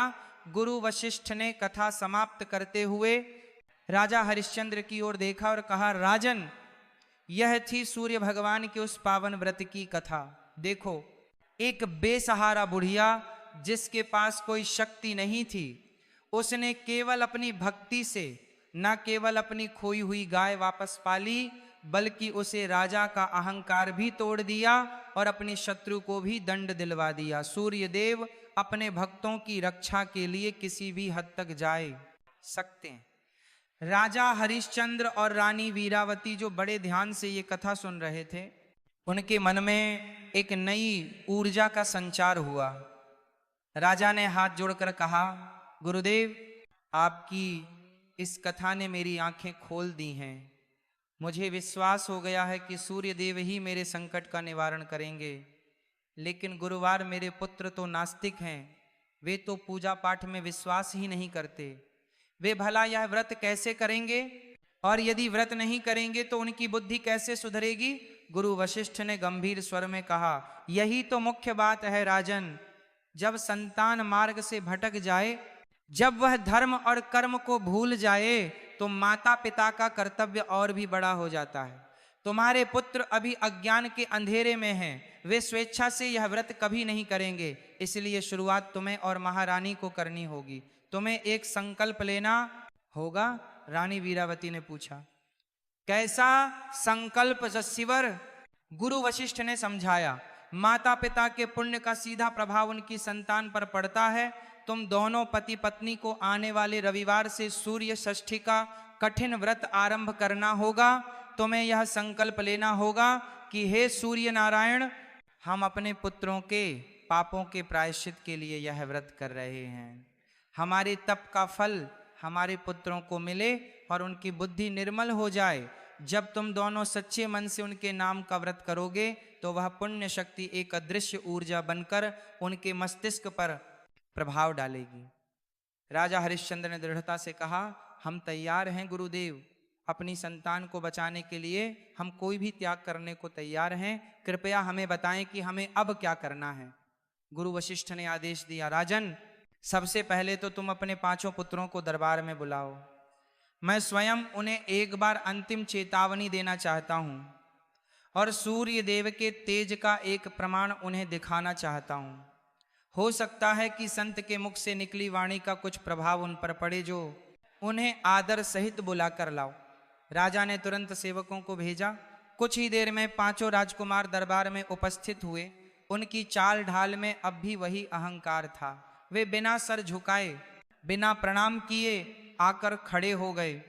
A: गुरु वशिष्ठ ने कथा समाप्त करते हुए राजा हरिश्चंद्र की ओर देखा और कहा, राजन, यह थी सूर्य भगवान के उस पावन व्रत की कथा। देखो, एक बेसहारा बुढ़िया जिसके पास कोई शक्ति नहीं थी, उसने केवल अपनी भक्ति से न केवल अपनी खोई हुई गाय वापस पाली, बल्कि उसे राजा का अहंकार भी तोड़ दिया और अपनी शत्रु को भी दंड दिलवा दिया। सूर्यदेव अपने भक्तों की रक्षा के लिए किसी भी हद तक जाए सकते हैं। राजा हरिश्चंद्र और रानी वीरावती जो बड़े ध्यान से ये कथा सुन रहे थे, उनके मन में एक नई ऊर्जा का संचार हुआ। राजा ने हाथ जोड़कर कहा, गुरुदेव, आपकी इस कथा ने मेरी आंखें खोल दी हैं। मुझे विश्वास हो गया है कि सूर्य देव ही मेरे संकट का निवारण करेंगे। लेकिन गुरुवार मेरे पुत्र तो नास्तिक हैं, वे तो पूजा पाठ में विश्वास ही नहीं करते। वे भला यह व्रत कैसे करेंगे, और यदि व्रत नहीं करेंगे तो उनकी बुद्धि कैसे सुधरेगी? गुरु वशिष्ठ ने गंभीर स्वर में कहा, यही तो मुख्य बात है राजन। जब संतान मार्ग से भटक जाए, जब वह धर्म और कर्म को भूल जाए, तो माता पिता का कर्तव्य और भी बड़ा हो जाता है। तुम्हारे पुत्र अभी अज्ञान के अंधेरे में हैं, वे स्वेच्छा से यह व्रत कभी नहीं करेंगे। इसलिए शुरुआत तुम्हें और महारानी को करनी होगी। तुम्हें एक संकल्प लेना होगा। रानी वीरावती ने पूछा, कैसा संकल्प जस्सीवर? गुरु वशिष्ठ ने समझाया, माता पिता के पुण्य का सीधा प्रभाव उनकी संतान पर पड़ता है। तुम दोनों पति पत्नी को आने वाले रविवार से सूर्य षष्ठी का कठिन व्रत आरंभ करना होगा। तुम्हें यह संकल्प लेना होगा कि हे सूर्य नारायण, हम अपने पुत्रों के पापों के प्रायश्चित के लिए यह व्रत कर रहे हैं। हमारे तप का फल हमारे पुत्रों को मिले और उनकी बुद्धि निर्मल हो जाए। जब तुम दोनों सच्चे मन से उनके नाम का व्रत करोगे तो वह पुण्य शक्ति एक अदृश्य ऊर्जा बनकर उनके मस्तिष्क पर प्रभाव डालेगी। राजा हरिश्चंद्र ने दृढ़ता से कहा, हम तैयार हैं गुरुदेव। अपनी संतान को बचाने के लिए हम कोई भी त्याग करने को तैयार हैं। कृपया हमें बताएं कि हमें अब क्या करना है। गुरु वशिष्ठ ने आदेश दिया, राजन, सबसे पहले तो तुम अपने 5 पुत्रों को दरबार में बुलाओ। मैं स्वयं उन्हें एक बार अंतिम चेतावनी देना चाहता हूं और सूर्य देव के तेज का एक प्रमाण उन्हें दिखाना चाहता हूं। हो सकता है कि संत के मुख से निकली वाणी का कुछ प्रभाव उन पर पड़े, जो उन्हें आदर सहित बुलाकर लाओ। राजा ने तुरंत सेवकों को भेजा। कुछ ही देर में 5 राजकुमार दरबार में उपस्थित हुए। उनकी चाल ढाल में अब भी वही अहंकार था। वे बिना सर झुकाए, बिना प्रणाम किए आकर खड़े हो गए।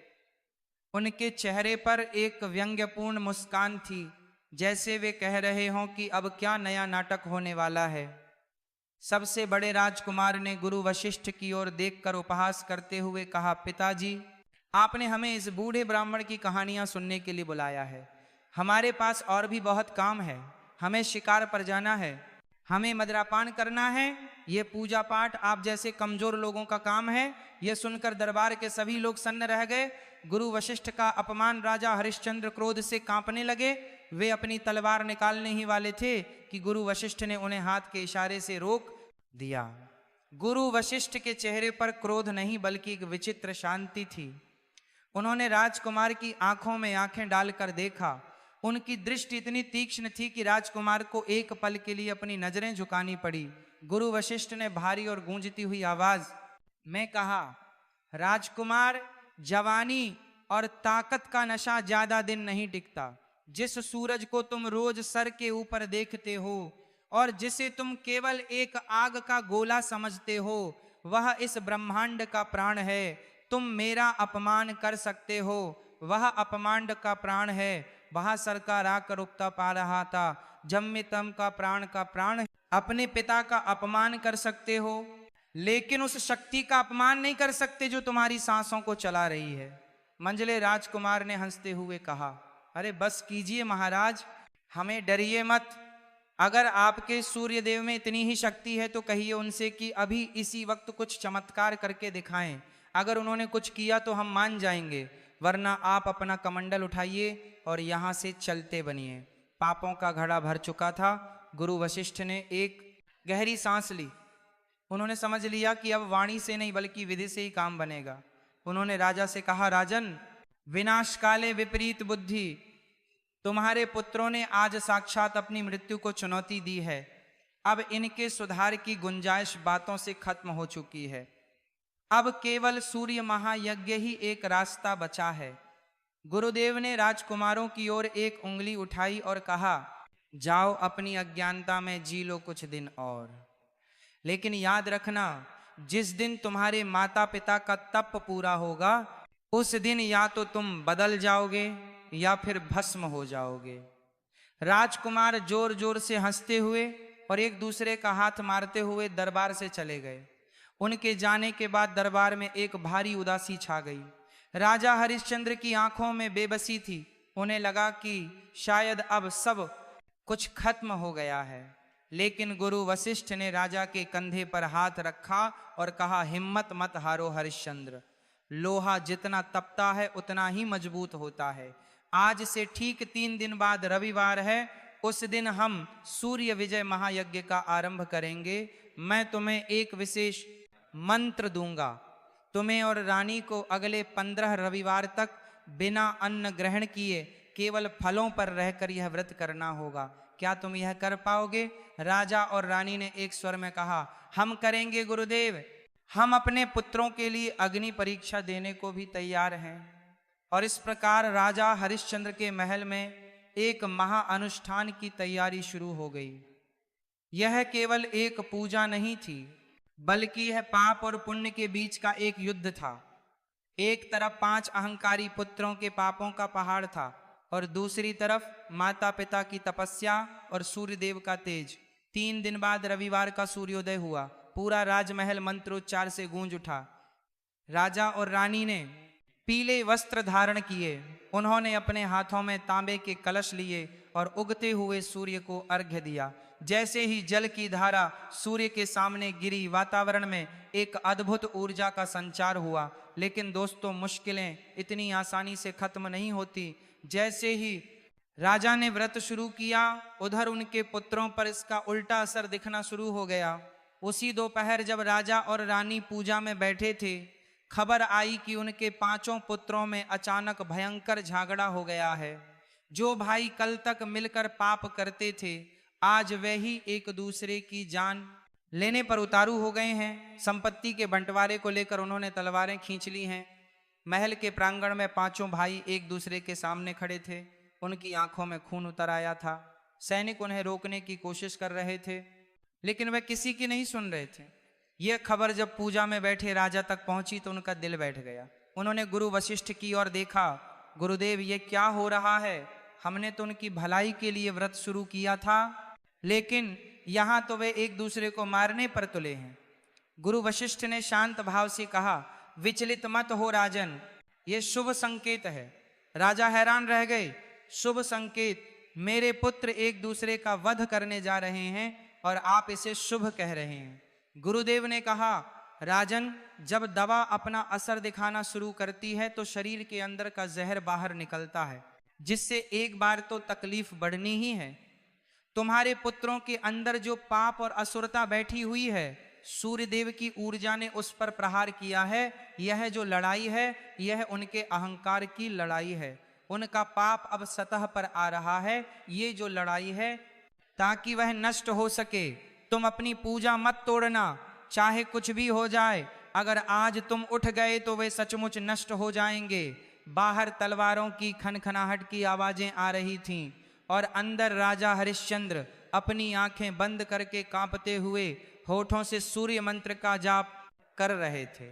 A: उनके चेहरे पर एक व्यंग्यपूर्ण मुस्कान थी, जैसे वे कह रहे हों कि अब क्या नया नाटक होने वाला है। सबसे बड़े राजकुमार ने गुरु वशिष्ठ की ओर देखकर उपहास करते हुए कहा, पिताजी, आपने हमें इस बूढ़े ब्राह्मण की कहानियां सुनने के लिए बुलाया है। हमारे पास और भी बहुत काम है। हमें शिकार पर जाना है, हमें मदिरापान करना है। ये पूजा पाठ आप जैसे कमजोर लोगों का काम है। यह सुनकर दरबार के सभी लोग सन्न रह गए। गुरु वशिष्ठ का अपमान राजा हरिश्चंद्र क्रोध से कांपने लगे। वे अपनी तलवार निकालने ही वाले थे कि गुरु वशिष्ठ ने उन्हें हाथ के इशारे से रोक दिया। गुरु वशिष्ठ के चेहरे पर क्रोध नहीं बल्कि एक विचित्र शांति थी। उन्होंने राजकुमार की आंखों में आंखें डालकर देखा। उनकी दृष्टि इतनी तीक्ष्ण थी कि राजकुमार को एक पल के लिए अपनी नजरें झुकानी पड़ी। गुरु वशिष्ठ ने भारी और गूंजती हुई आवाज में कहा, राजकुमार, जवानी और ताकत का नशा ज्यादा दिन नहीं टिकता। जिस सूरज को तुम रोज सर के ऊपर देखते हो और जिसे तुम केवल एक आग का गोला समझते हो, वह इस ब्रह्मांड का प्राण है। तुम मेरा अपमान कर सकते हो, वह अपमान का प्राण है। वहां सरकार आकर उकता पा रहा था। जम्मितम का प्राण है। अपने पिता का अपमान कर सकते हो, लेकिन उस शक्ति का अपमान नहीं कर सकते जो तुम्हारी सांसों को चला रही है। मंझले राजकुमार ने हंसते हुए कहा, अरे बस कीजिए महाराज, हमें डरिए मत। अगर आपके सूर्यदेव में इतनी ही शक्ति है तो कहिए उनसे कि अभी इसी वक्त कुछ चमत्कार करके दिखाएं। अगर उन्होंने कुछ किया तो हम मान जाएंगे, वरना आप अपना कमंडल उठाइए और यहाँ से चलते बनिए। पापों का घड़ा भर चुका था। गुरु वशिष्ठ ने एक गहरी सांस ली। उन्होंने समझ लिया कि अब वाणी से नहीं बल्कि विधि से ही काम बनेगा। उन्होंने राजा से कहा, राजन, विनाश काले विपरीत बुद्धि। तुम्हारे पुत्रों ने आज साक्षात अपनी मृत्यु को चुनौती दी है। अब इनके सुधार की गुंजाइश बातों से खत्म हो चुकी है। अब केवल सूर्य महायज्ञ ही एक रास्ता बचा है। गुरुदेव ने राजकुमारों की ओर एक उंगली उठाई और कहा, जाओ अपनी अज्ञानता में जी लो कुछ दिन और, लेकिन याद रखना, जिस दिन तुम्हारे माता पिता का तप पूरा होगा उस दिन या तो तुम बदल जाओगे या फिर भस्म हो जाओगे। राजकुमार जोर जोर से हंसते हुए और एक दूसरे का हाथ मारते हुए दरबार से चले गए। उनके जाने के बाद दरबार में एक भारी उदासी छा गई। राजा हरिश्चंद्र की आंखों में बेबसी थी। उन्हें लगा कि शायद अब सब कुछ खत्म हो गया है। लेकिन गुरु वशिष्ठ ने राजा के कंधे पर हाथ रखा और कहा, हिम्मत मत हारो हरिश्चंद्र, लोहा जितना तपता है उतना ही मजबूत होता है। आज से ठीक 3 दिन बाद रविवार है, उस दिन हम सूर्य विजय महायज्ञ का आरंभ करेंगे। मैं तुम्हें एक विशेष मंत्र दूंगा। तुम्हें और रानी को अगले 15 रविवार तक बिना अन्न ग्रहण किए केवल फलों पर रहकर यह व्रत करना होगा। क्या तुम यह कर पाओगे? राजा और रानी ने एक स्वर में कहा, हम करेंगे गुरुदेव। हम अपने पुत्रों के लिए अग्नि परीक्षा देने को भी तैयार हैं। और इस प्रकार राजा हरिश्चंद्र के महल में एक महाअनुष्ठान की तैयारी शुरू हो गई। यह केवल एक पूजा नहीं थी, बल्कि यह पाप और पुण्य के बीच का एक युद्ध था। एक तरफ 5 अहंकारी पुत्रों के पापों का पहाड़ था और दूसरी तरफ माता पिता की तपस्या और सूर्यदेव का तेज। 3 दिन बाद रविवार का सूर्योदय हुआ। पूरा राजमहल मंत्रोच्चार से गूंज उठा। राजा और रानी ने पीले वस्त्र धारण किए। उन्होंने अपने हाथों में तांबे के कलश लिए और उगते हुए सूर्य को अर्घ्य दिया। जैसे ही जल की धारा सूर्य के सामने गिरी, वातावरण में एक अद्भुत ऊर्जा का संचार हुआ। लेकिन दोस्तों, मुश्किलें इतनी आसानी से खत्म नहीं होती। जैसे ही राजा ने व्रत शुरू किया, उधर उनके पुत्रों पर इसका उल्टा असर दिखना शुरू हो गया। उसी दोपहर जब राजा और रानी पूजा में बैठे थे, खबर आई कि उनके 5 पुत्रों में अचानक भयंकर झगड़ा हो गया है। जो भाई कल तक मिलकर पाप करते थे, आज वे ही एक दूसरे की जान लेने पर उतारू हो गए हैं। संपत्ति के बंटवारे को लेकर उन्होंने तलवारें खींच ली हैं। महल के प्रांगण में 5 भाई एक दूसरे के सामने खड़े थे। उनकी आंखों में खून उतर आया था। सैनिक उन्हें रोकने की कोशिश कर रहे थे, लेकिन वे किसी की नहीं सुन रहे थे। यह खबर जब पूजा में बैठे राजा तक पहुंची तो उनका दिल बैठ गया। उन्होंने गुरु वशिष्ठ की ओर देखा। गुरुदेव, ये क्या हो रहा है? हमने तो उनकी भलाई के लिए व्रत शुरू किया था, लेकिन यहाँ तो वे एक दूसरे को मारने पर तुले हैं। गुरु वशिष्ठ ने शांत भाव से कहा, विचलित मत हो राजन, ये शुभ संकेत है। राजा हैरान रह गए। शुभ संकेत? मेरे पुत्र एक दूसरे का वध करने जा रहे हैं और आप इसे शुभ कह रहे हैं। गुरुदेव ने कहा, राजन, जब दवा अपना असर दिखाना शुरू करती है तो शरीर के अंदर का जहर बाहर निकलता है, जिससे एक बार तो तकलीफ बढ़नी ही है। तुम्हारे पुत्रों के अंदर जो पाप और असुरता बैठी हुई है, सूर्यदेव की ऊर्जा ने उस पर प्रहार किया है। यह जो लड़ाई है, यह उनके अहंकार की लड़ाई है। उनका पाप अब सतह पर आ रहा है। ये जो लड़ाई है, ताकि वह नष्ट हो सके। तुम अपनी पूजा मत तोड़ना, चाहे कुछ भी हो जाए। अगर आज तुम उठ गए तो वे सचमुच नष्ट हो जाएंगे। बाहर तलवारों की खनखनाहट की आवाजें आ रही थीं और अंदर राजा हरिश्चंद्र अपनी आंखें बंद करके कांपते हुए होठों से सूर्य मंत्र का जाप कर रहे थे।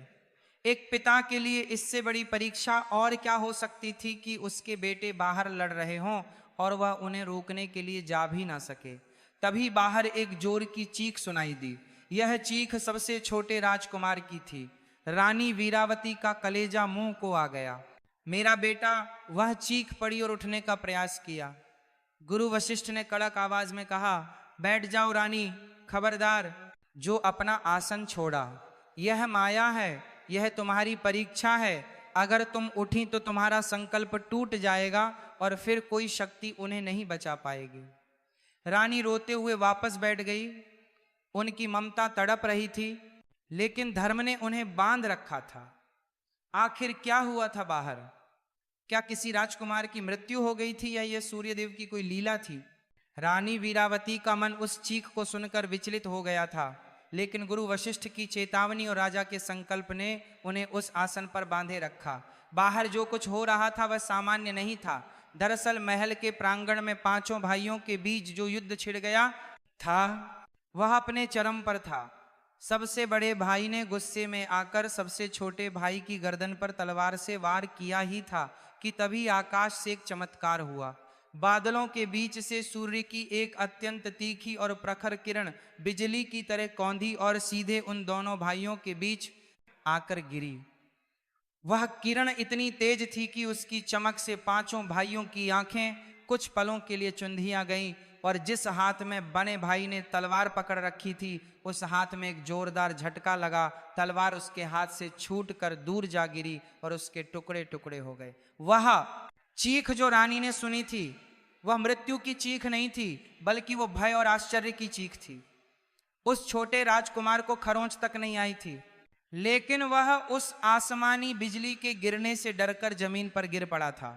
A: एक पिता के लिए इससे बड़ी परीक्षा और क्या हो सकती थी कि उसके बेटे बाहर लड़ रहे हों और वह उन्हें रोकने के लिए जा भी ना सके। तभी बाहर एक जोर की चीख सुनाई दी। यह चीख सबसे छोटे राजकुमार की थी। रानी वीरावती का कलेजा मुंह को आ गया। मेरा बेटा! वह चीख पड़ी और उठने का प्रयास किया। गुरु वशिष्ठ ने कड़क आवाज में कहा, बैठ जाओ रानी, खबरदार। जो अपना आसन छोड़ा, यह माया है, यह तुम्हारी परीक्षा है। अगर तुम उठी तो तुम्हारा संकल्प टूट जाएगा और फिर कोई शक्ति उन्हें नहीं बचा पाएगी। रानी रोते हुए वापस बैठ गई। उनकी ममता तड़प रही थी, लेकिन धर्म ने उन्हें बांध रखा था। आखिर क्या हुआ था बाहर? क्या किसी राजकुमार की मृत्यु हो गई थी या यह सूर्यदेव की कोई लीला थी? रानी वीरावती का मन उस चीख को सुनकर विचलित हो गया था, लेकिन गुरु वशिष्ठ की चेतावनी और राजा के संकल्प ने उन्हें उस आसन पर बांधे रखा। बाहर जो कुछ हो रहा था वह सामान्य नहीं था। दरअसल महल के प्रांगण में 5 भाइयों के बीच जो युद्ध छिड़ गया था, वह अपने चरम पर था। सबसे बड़े भाई ने गुस्से में आकर सबसे छोटे भाई की गर्दन पर तलवार से वार किया ही था कि तभी आकाश से एक चमत्कार हुआ। बादलों के बीच से सूर्य की एक अत्यंत तीखी और प्रखर किरण बिजली की तरह कौंधी और सीधे उन दोनों भाइयों के बीच आकर गिरी। वह किरण इतनी तेज थी कि उसकी चमक से पांचों भाइयों की आंखें कुछ पलों के लिए चुंधिया गईं और जिस हाथ में बने भाई ने तलवार पकड़ रखी थी उस हाथ में एक जोरदार झटका लगा। तलवार उसके हाथ से छूटकर दूर जा गिरी और उसके टुकड़े टुकड़े हो गए। वह चीख जो रानी ने सुनी थी वह मृत्यु की चीख नहीं थी, बल्कि वो भय और आश्चर्य की चीख थी। उस छोटे राजकुमार को खरोंच तक नहीं आई थी, लेकिन वह उस आसमानी बिजली के गिरने से डरकर जमीन पर गिर पड़ा था।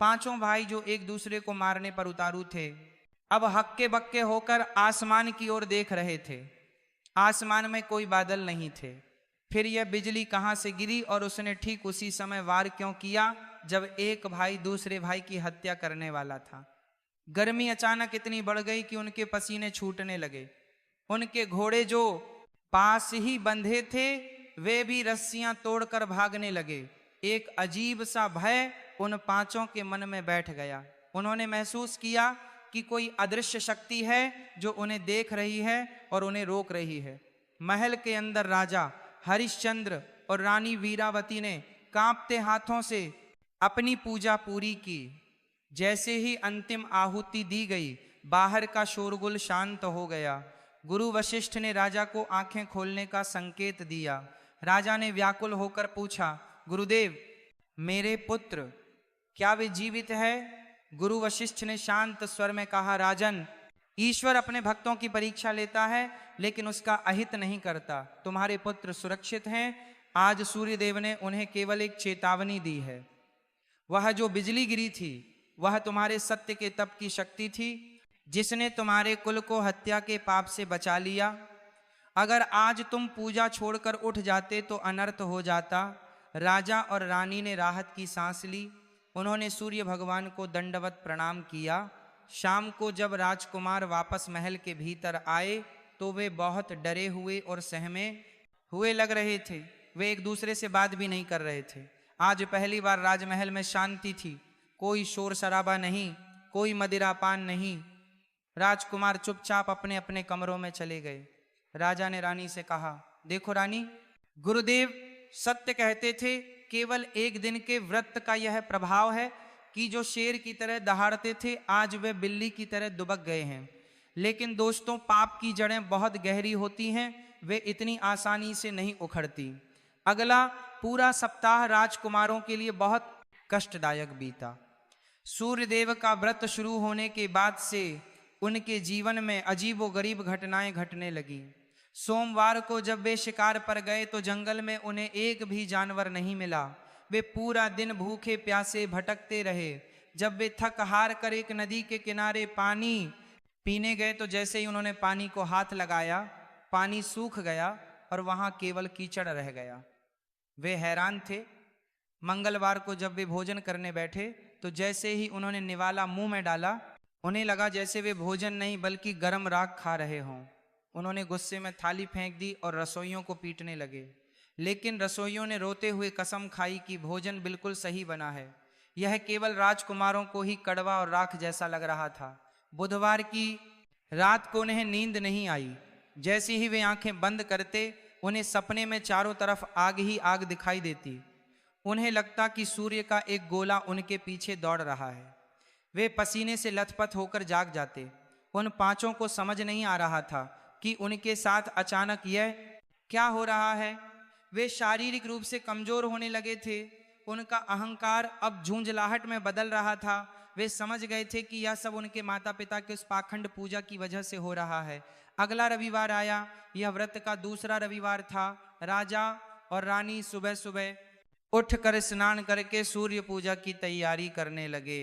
A: पांचों भाई जो एक दूसरे को मारने पर उतारू थे, अब हक्के बक्के होकर आसमान की ओर देख रहे थे। आसमान में कोई बादल नहीं थे। फिर यह बिजली कहां से गिरी और उसने ठीक उसी समय वार क्यों किया जब एक भाई दूसरे भाई की हत्या करने वाला था। गर्मी अचानक इतनी बढ़ गई कि उनके पसीने छूटने लगे। उनके घोड़े जो पास ही बंधे थे वे भी रस्सियां तोड़कर भागने लगे। एक अजीब सा भय उन पांचों के मन में बैठ गया। उन्होंने महसूस किया कि कोई अदृश्य शक्ति है जो उन्हें देख रही है और उन्हें रोक रही है। महल के अंदर राजा हरिश्चंद्र और रानी वीरावती ने कांपते हाथों से अपनी पूजा पूरी की। जैसे ही अंतिम आहुति दी गई, बाहर का शोरगुल शांत हो गया। गुरु वशिष्ठ ने राजा को आंखें खोलने का संकेत दिया। राजा ने व्याकुल होकर पूछा, गुरुदेव, मेरे पुत्र क्या वे जीवित है? गुरु वशिष्ठ ने शांत स्वर में कहा, राजन, ईश्वर अपने भक्तों की परीक्षा लेता है लेकिन उसका अहित नहीं करता। तुम्हारे पुत्र सुरक्षित हैं। आज सूर्यदेव ने उन्हें केवल एक चेतावनी दी है। वह जो बिजली गिरी थी वह तुम्हारे सत्य के तप की शक्ति थी जिसने तुम्हारे कुल को हत्या के पाप से बचा लिया। अगर आज तुम पूजा छोड़कर उठ जाते तो अनर्थ हो जाता। राजा और रानी ने राहत की सांस ली। उन्होंने सूर्य भगवान को दंडवत प्रणाम किया। शाम को जब राजकुमार वापस महल के भीतर आए तो वे बहुत डरे हुए और सहमे हुए लग रहे थे। वे एक दूसरे से बात भी नहीं कर रहे थे। आज पहली बार राजमहल में शांति थी। कोई शोर शराबा नहीं, कोई मदिरापान नहीं। राजकुमार चुपचाप अपने अपने कमरों में चले गए। राजा ने रानी से कहा, देखो रानी, गुरुदेव सत्य कहते थे। केवल एक दिन के व्रत का यह प्रभाव है कि जो शेर की तरह दहाड़ते थे आज वे बिल्ली की तरह दुबक गए हैं। लेकिन दोस्तों, पाप की जड़ें बहुत गहरी होती हैं, वे इतनी आसानी से नहीं उखड़ती। अगला पूरा सप्ताह राजकुमारों के लिए बहुत कष्टदायक बीता। सूर्यदेव का व्रत शुरू होने के बाद से उनके जीवन में अजीबोगरीब घटनाएं घटने लगी। सोमवार को जब वे शिकार पर गए तो जंगल में उन्हें एक भी जानवर नहीं मिला। वे पूरा दिन भूखे प्यासे भटकते रहे। जब वे थक हार कर एक नदी के किनारे पानी पीने गए तो जैसे ही उन्होंने पानी को हाथ लगाया, पानी सूख गया और वहां केवल कीचड़ रह गया। वे हैरान थे। मंगलवार को जब वे भोजन करने बैठे तो जैसे ही उन्होंने निवाला मुंह में डाला, उन्हें लगा जैसे वे भोजन नहीं बल्कि गर्म राख खा रहे हों। उन्होंने गुस्से में थाली फेंक दी और रसोइयों को पीटने लगे। लेकिन रसोइयों ने रोते हुए कसम खाई कि भोजन बिल्कुल सही बना है। यह केवल राजकुमारों को ही कड़वा और राख जैसा लग रहा था। बुधवार की रात को उन्हें नींद नहीं आई। जैसे ही वे आंखें बंद करते उन्हें सपने में चारों तरफ आग ही आग दिखाई देती। उन्हें लगता कि सूर्य का एक गोला उनके पीछे दौड़ रहा है। वे पसीने से लथपथ होकर जाग जाते। उन पांचों को समझ नहीं आ रहा था कि उनके साथ अचानक यह क्या हो रहा है। वे शारीरिक रूप से कमजोर होने लगे थे। उनका अहंकार अब झुंझलाहट में बदल रहा था। वे समझ गए थे कि यह सब उनके माता पिता के उस पाखंड पूजा की वजह से हो रहा है। अगला रविवार आया। यह व्रत का दूसरा रविवार था। राजा और रानी सुबह सुबह उठकर स्नान करके सूर्य पूजा की तैयारी करने लगे।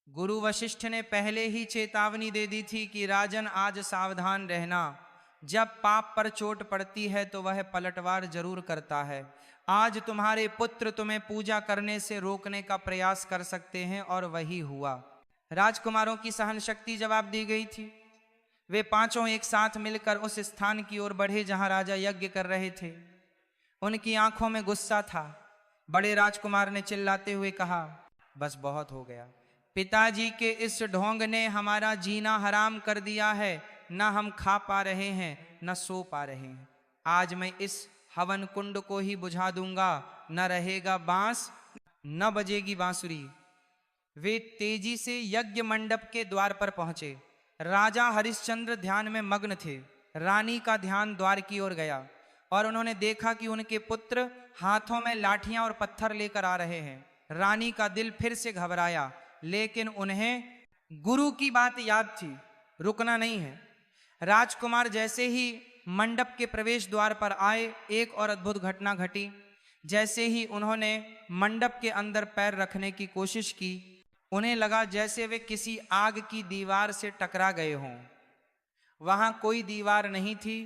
A: गुरु वशिष्ठ ने पहले ही चेतावनी दे दी थी कि राजन, आज सावधान रहना। जब पाप पर चोट पड़ती है तो वह पलटवार जरूर करता है। आज तुम्हारे पुत्र तुम्हें पूजा करने से रोकने का प्रयास कर सकते हैं और वही हुआ। राजकुमारों की सहन शक्ति जवाब दी गई थी। वे पांचों एक साथ मिलकर उस स्थान की ओर बढ़े जहां राजा यज्ञ कर रहे थे। उनकी आंखों में गुस्सा था। बड़े राजकुमार ने चिल्लाते हुए कहा, बस बहुत हो गया। पिताजी के इस ढोंग ने हमारा जीना हराम कर दिया है, न हम खा पा रहे हैं न सो पा रहे हैं। आज मैं इस हवन कुंड को ही बुझा दूंगा, न रहेगा बांस न बजेगी बांसुरी। वे तेजी से यज्ञ मंडप के द्वार पर पहुंचे। राजा हरिश्चंद्र ध्यान में मग्न थे। रानी का ध्यान द्वार की ओर गया और उन्होंने देखा कि उनके पुत्र हाथों में लाठियां और पत्थर लेकर आ रहे हैं। रानी का दिल फिर से घबराया, लेकिन उन्हें गुरु की बात याद थी, रुकना नहीं है। राजकुमार जैसे ही मंडप के प्रवेश द्वार पर आए, एक और अद्भुत घटना घटी। जैसे ही उन्होंने मंडप के अंदर पैर रखने की कोशिश की, उन्हें लगा जैसे वे किसी आग की दीवार से टकरा गए हों। वहां कोई दीवार नहीं थी,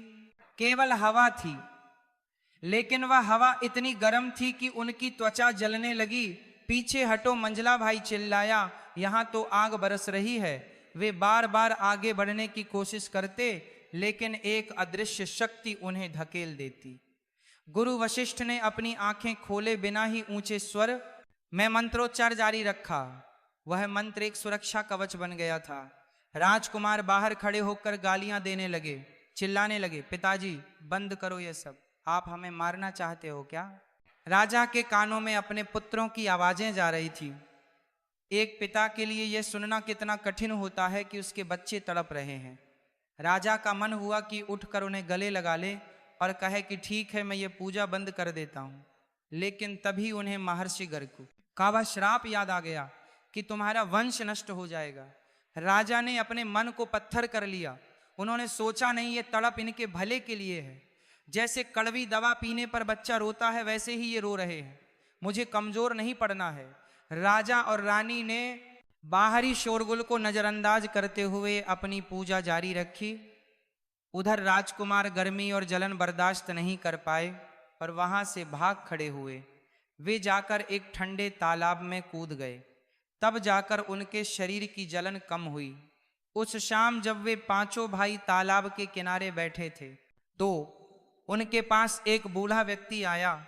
A: केवल हवा थी, लेकिन वह हवा इतनी गर्म थी कि उनकी त्वचा जलने लगी। पीछे हटो, मंझला भाई चिल्लाया, यहां तो आग बरस रही है। वे बार बार आगे बढ़ने की कोशिश करते, लेकिन एक अदृश्य शक्ति उन्हें धकेल देती। गुरु वशिष्ठ ने अपनी आंखें खोले बिना ही ऊंचे स्वर में मंत्रोच्चार जारी रखा। वह मंत्र एक सुरक्षा कवच बन गया था। राजकुमार बाहर खड़े होकर गालियां देने लगे, चिल्लाने लगे, पिताजी बंद करो ये सब, आप हमें मारना चाहते हो क्या? राजा के कानों में अपने पुत्रों की आवाजें जा रही थी। एक पिता के लिए यह सुनना कितना कठिन होता है कि उसके बच्चे तड़प रहे हैं। राजा का मन हुआ कि उठकर उन्हें गले लगा ले और कहे कि ठीक है, मैं ये पूजा बंद कर देता हूं। लेकिन तभी उन्हें महर्षि गर्ग का वह श्राप याद आ गया कि तुम्हारा वंश नष्ट हो जाएगा। राजा ने अपने मन को पत्थर कर लिया। उन्होंने सोचा नहीं, ये तड़प इनके भले के लिए है। जैसे कड़वी दवा पीने पर बच्चा रोता है, वैसे ही ये रो रहे हैं। मुझे कमजोर नहीं पड़ना है। राजा और रानी ने बाहरी शोरगुल को नजरअंदाज करते हुए अपनी पूजा जारी रखी। उधर राजकुमार गर्मी और जलन बर्दाश्त नहीं कर पाए और वहां से भाग खड़े हुए। वे जाकर एक ठंडे तालाब में कूद गए। तब जाकर उनके शरीर की जलन कम हुई। उस शाम जब वे पांचों भाई तालाब के किनारे बैठे थे, तो उनके पास एक बूढ़ा व्यक्ति आया।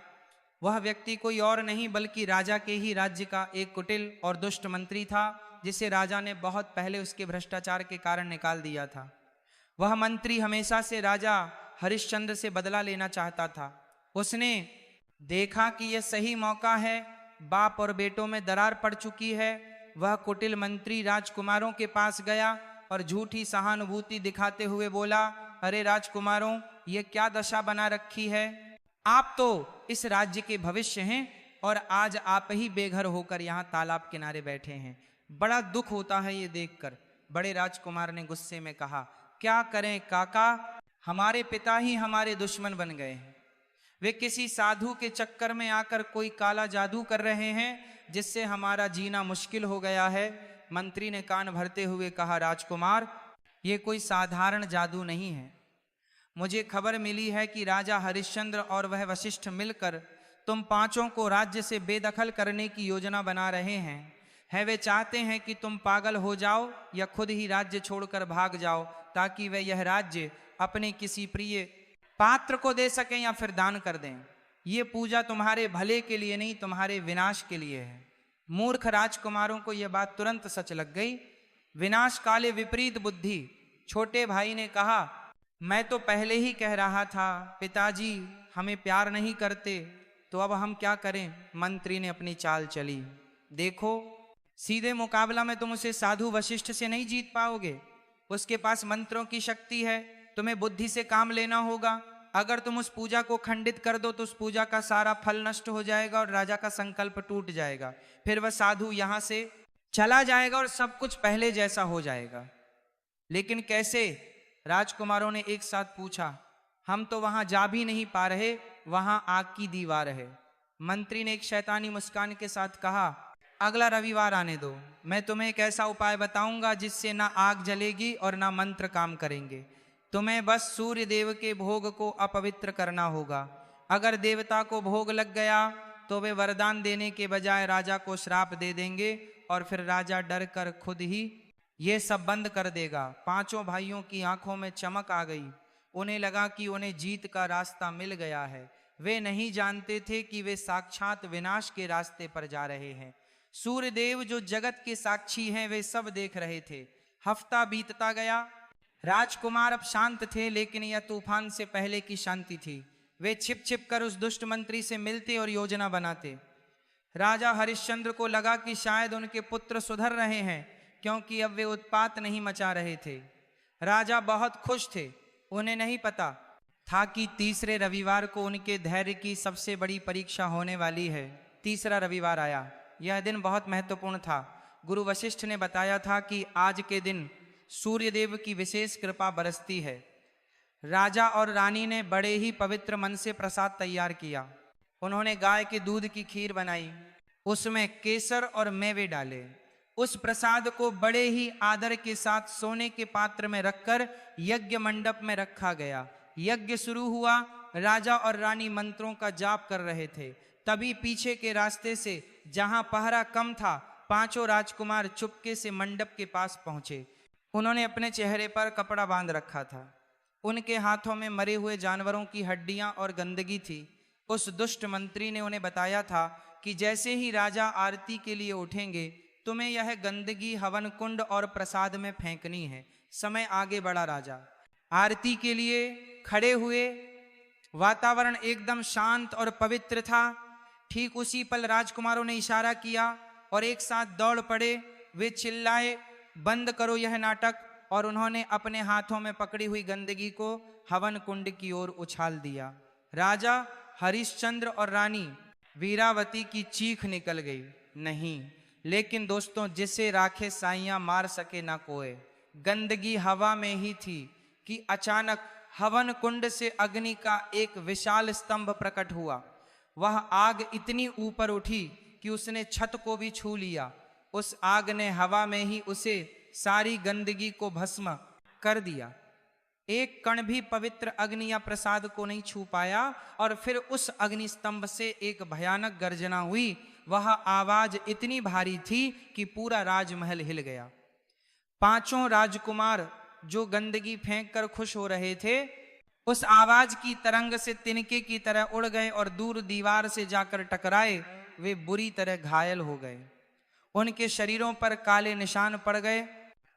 A: वह व्यक्ति कोई और नहीं बल्कि राजा के ही राज्य का एक कुटिल और दुष्ट मंत्री था, जिसे राजा ने बहुत पहले उसके भ्रष्टाचार के कारण निकाल दिया था। वह मंत्री हमेशा से राजा हरिश्चंद्र से बदला लेना चाहता था। उसने देखा कि यह सही मौका है, बाप और बेटों में दरार पड़ चुकी है। वह कुटिल मंत्री राजकुमारों के पास गया और झूठी सहानुभूति दिखाते हुए बोला, अरे राजकुमारों, ये क्या दशा बना रखी है? आप तो इस राज्य के भविष्य हैं और आज आप ही बेघर होकर यहाँ तालाब किनारे बैठे हैं। बड़ा दुख होता है ये देखकर। बड़े राजकुमार ने गुस्से में कहा, क्या करें काका, हमारे पिता ही हमारे दुश्मन बन गए हैं। वे किसी साधु के चक्कर में आकर कोई काला जादू कर रहे हैं, जिससे हमारा जीना मुश्किल हो गया है। मंत्री ने कान भरते हुए कहा, राजकुमार, ये कोई साधारण जादू नहीं है। मुझे खबर मिली है कि राजा हरिश्चंद्र और वह वशिष्ठ मिलकर तुम पांचों को राज्य से बेदखल करने की योजना बना रहे हैं। वे चाहते हैं कि तुम पागल हो जाओ या खुद ही राज्य छोड़कर भाग जाओ, ताकि वे यह राज्य अपने किसी प्रिय पात्र को दे सकें या फिर दान कर दें। ये पूजा तुम्हारे भले के लिए नहीं, तुम्हारे विनाश के लिए है। मूर्ख राजकुमारों को यह बात तुरंत सच लग गई। विनाश काले विपरीत बुद्धि। छोटे भाई ने कहा, मैं तो पहले ही कह रहा था पिताजी हमें प्यार नहीं करते, तो अब हम क्या करें? मंत्री ने अपनी चाल चली। देखो, सीधे मुकाबला में तुम उसे साधु वशिष्ठ से नहीं जीत पाओगे। उसके पास मंत्रों की शक्ति है, तुम्हें बुद्धि से काम लेना होगा। अगर तुम उस पूजा को खंडित कर दो तो उस पूजा का सारा फल नष्ट हो जाएगा और राजा का संकल्प टूट जाएगा। फिर वह साधु यहां से चला जाएगा और सब कुछ पहले जैसा हो जाएगा। लेकिन कैसे? राजकुमारों ने एक साथ पूछा। हम तो वहां जा भी नहीं पा रहे, वहां आग की दीवार है। मंत्री ने एक शैतानी मुस्कान के साथ कहा, अगला रविवार आने दो, मैं तुम्हें एक ऐसा उपाय बताऊंगा जिससे ना आग जलेगी और ना मंत्र काम करेंगे। तुम्हें बस सूर्य देव के भोग को अपवित्र करना होगा। अगर देवता को भोग लग गया तो वे वरदान देने के बजाय राजा को श्राप दे देंगे और फिर राजा डर कर खुद ही ये सब बंद कर देगा। पांचों भाइयों की आंखों में चमक आ गई। उन्हें लगा कि उन्हें जीत का रास्ता मिल गया है। वे नहीं जानते थे कि वे साक्षात विनाश के रास्ते पर जा रहे हैं। सूर्यदेव जो जगत के साक्षी हैं वे सब देख रहे थे। हफ्ता बीतता गया। राजकुमार अब शांत थे, लेकिन यह तूफान से पहले की शांति थी। वे छिप छिप कर उस दुष्ट मंत्री से मिलते और योजना बनाते। राजा हरिश्चंद्र को लगा कि शायद उनके पुत्र सुधर रहे हैं, क्योंकि अब वे उत्पात नहीं मचा रहे थे। राजा बहुत खुश थे। उन्हें नहीं पता था कि तीसरे रविवार को उनके धैर्य की सबसे बड़ी परीक्षा होने वाली है। तीसरा रविवार आया। यह दिन बहुत महत्वपूर्ण था। गुरु वशिष्ठ ने बताया था कि आज के दिन सूर्यदेव की विशेष कृपा बरसती है। राजा और रानी ने बड़े ही पवित्र मन से प्रसाद तैयार किया। उन्होंने गाय के दूध की खीर बनाई, उसमें केसर और मेवे डाले। उस प्रसाद को बड़े ही आदर के साथ सोने के पात्र में रखकर यज्ञ मंडप में रखा गया। यज्ञ शुरू हुआ। राजा और रानी मंत्रों का जाप कर रहे थे। तभी पीछे के रास्ते से, जहां पहरा कम था, पांचों राजकुमार चुपके से मंडप के पास पहुंचे। उन्होंने अपने चेहरे पर कपड़ा बांध रखा था। उनके हाथों में मरे हुए जानवरों की हड्डियां और गंदगी थी। उस दुष्ट मंत्री ने उन्हें बताया था कि जैसे ही राजा आरती के लिए उठेंगे, तुम्हें यह गंदगी हवन कुंड और प्रसाद में फेंकनी है। समय आगे बढ़ा। राजा आरती के लिए खड़े हुए। वातावरण एकदम शांत और पवित्र था। ठीक उसी पल राजकुमारों ने इशारा किया और एक साथ दौड़ पड़े। वे चिल्लाए, बंद करो यह नाटक, और उन्होंने अपने हाथों में पकड़ी हुई गंदगी को हवन कुंड की ओर उछाल दिया। राजा हरिश्चंद्र और रानी वीरावती की चीख निकल गई। नहीं, लेकिन दोस्तों, जिसे राखे साइयां मार सके ना कोई। गंदगी हवा में ही थी कि अचानक हवन कुंड से अग्नि का एक विशाल स्तंभ प्रकट हुआ। वह आग इतनी ऊपर उठी कि उसने छत को भी छू लिया। उस आग ने हवा में ही उसे सारी गंदगी को भस्म कर दिया। एक कण भी पवित्र अग्नि या प्रसाद को नहीं छू पाया। और फिर उस अग्नि स्तंभ से एक भयानक गर्जना हुई। वह आवाज इतनी भारी थी कि पूरा राजमहल हिल गया। पांचों राजकुमार जो गंदगी फेंक कर खुश हो रहे थे, उस आवाज की तरंग से तिनके की तरह उड़ गए और दूर दीवार से जाकर टकराए। वे बुरी तरह घायल हो गए। उनके शरीरों पर काले निशान पड़ गए,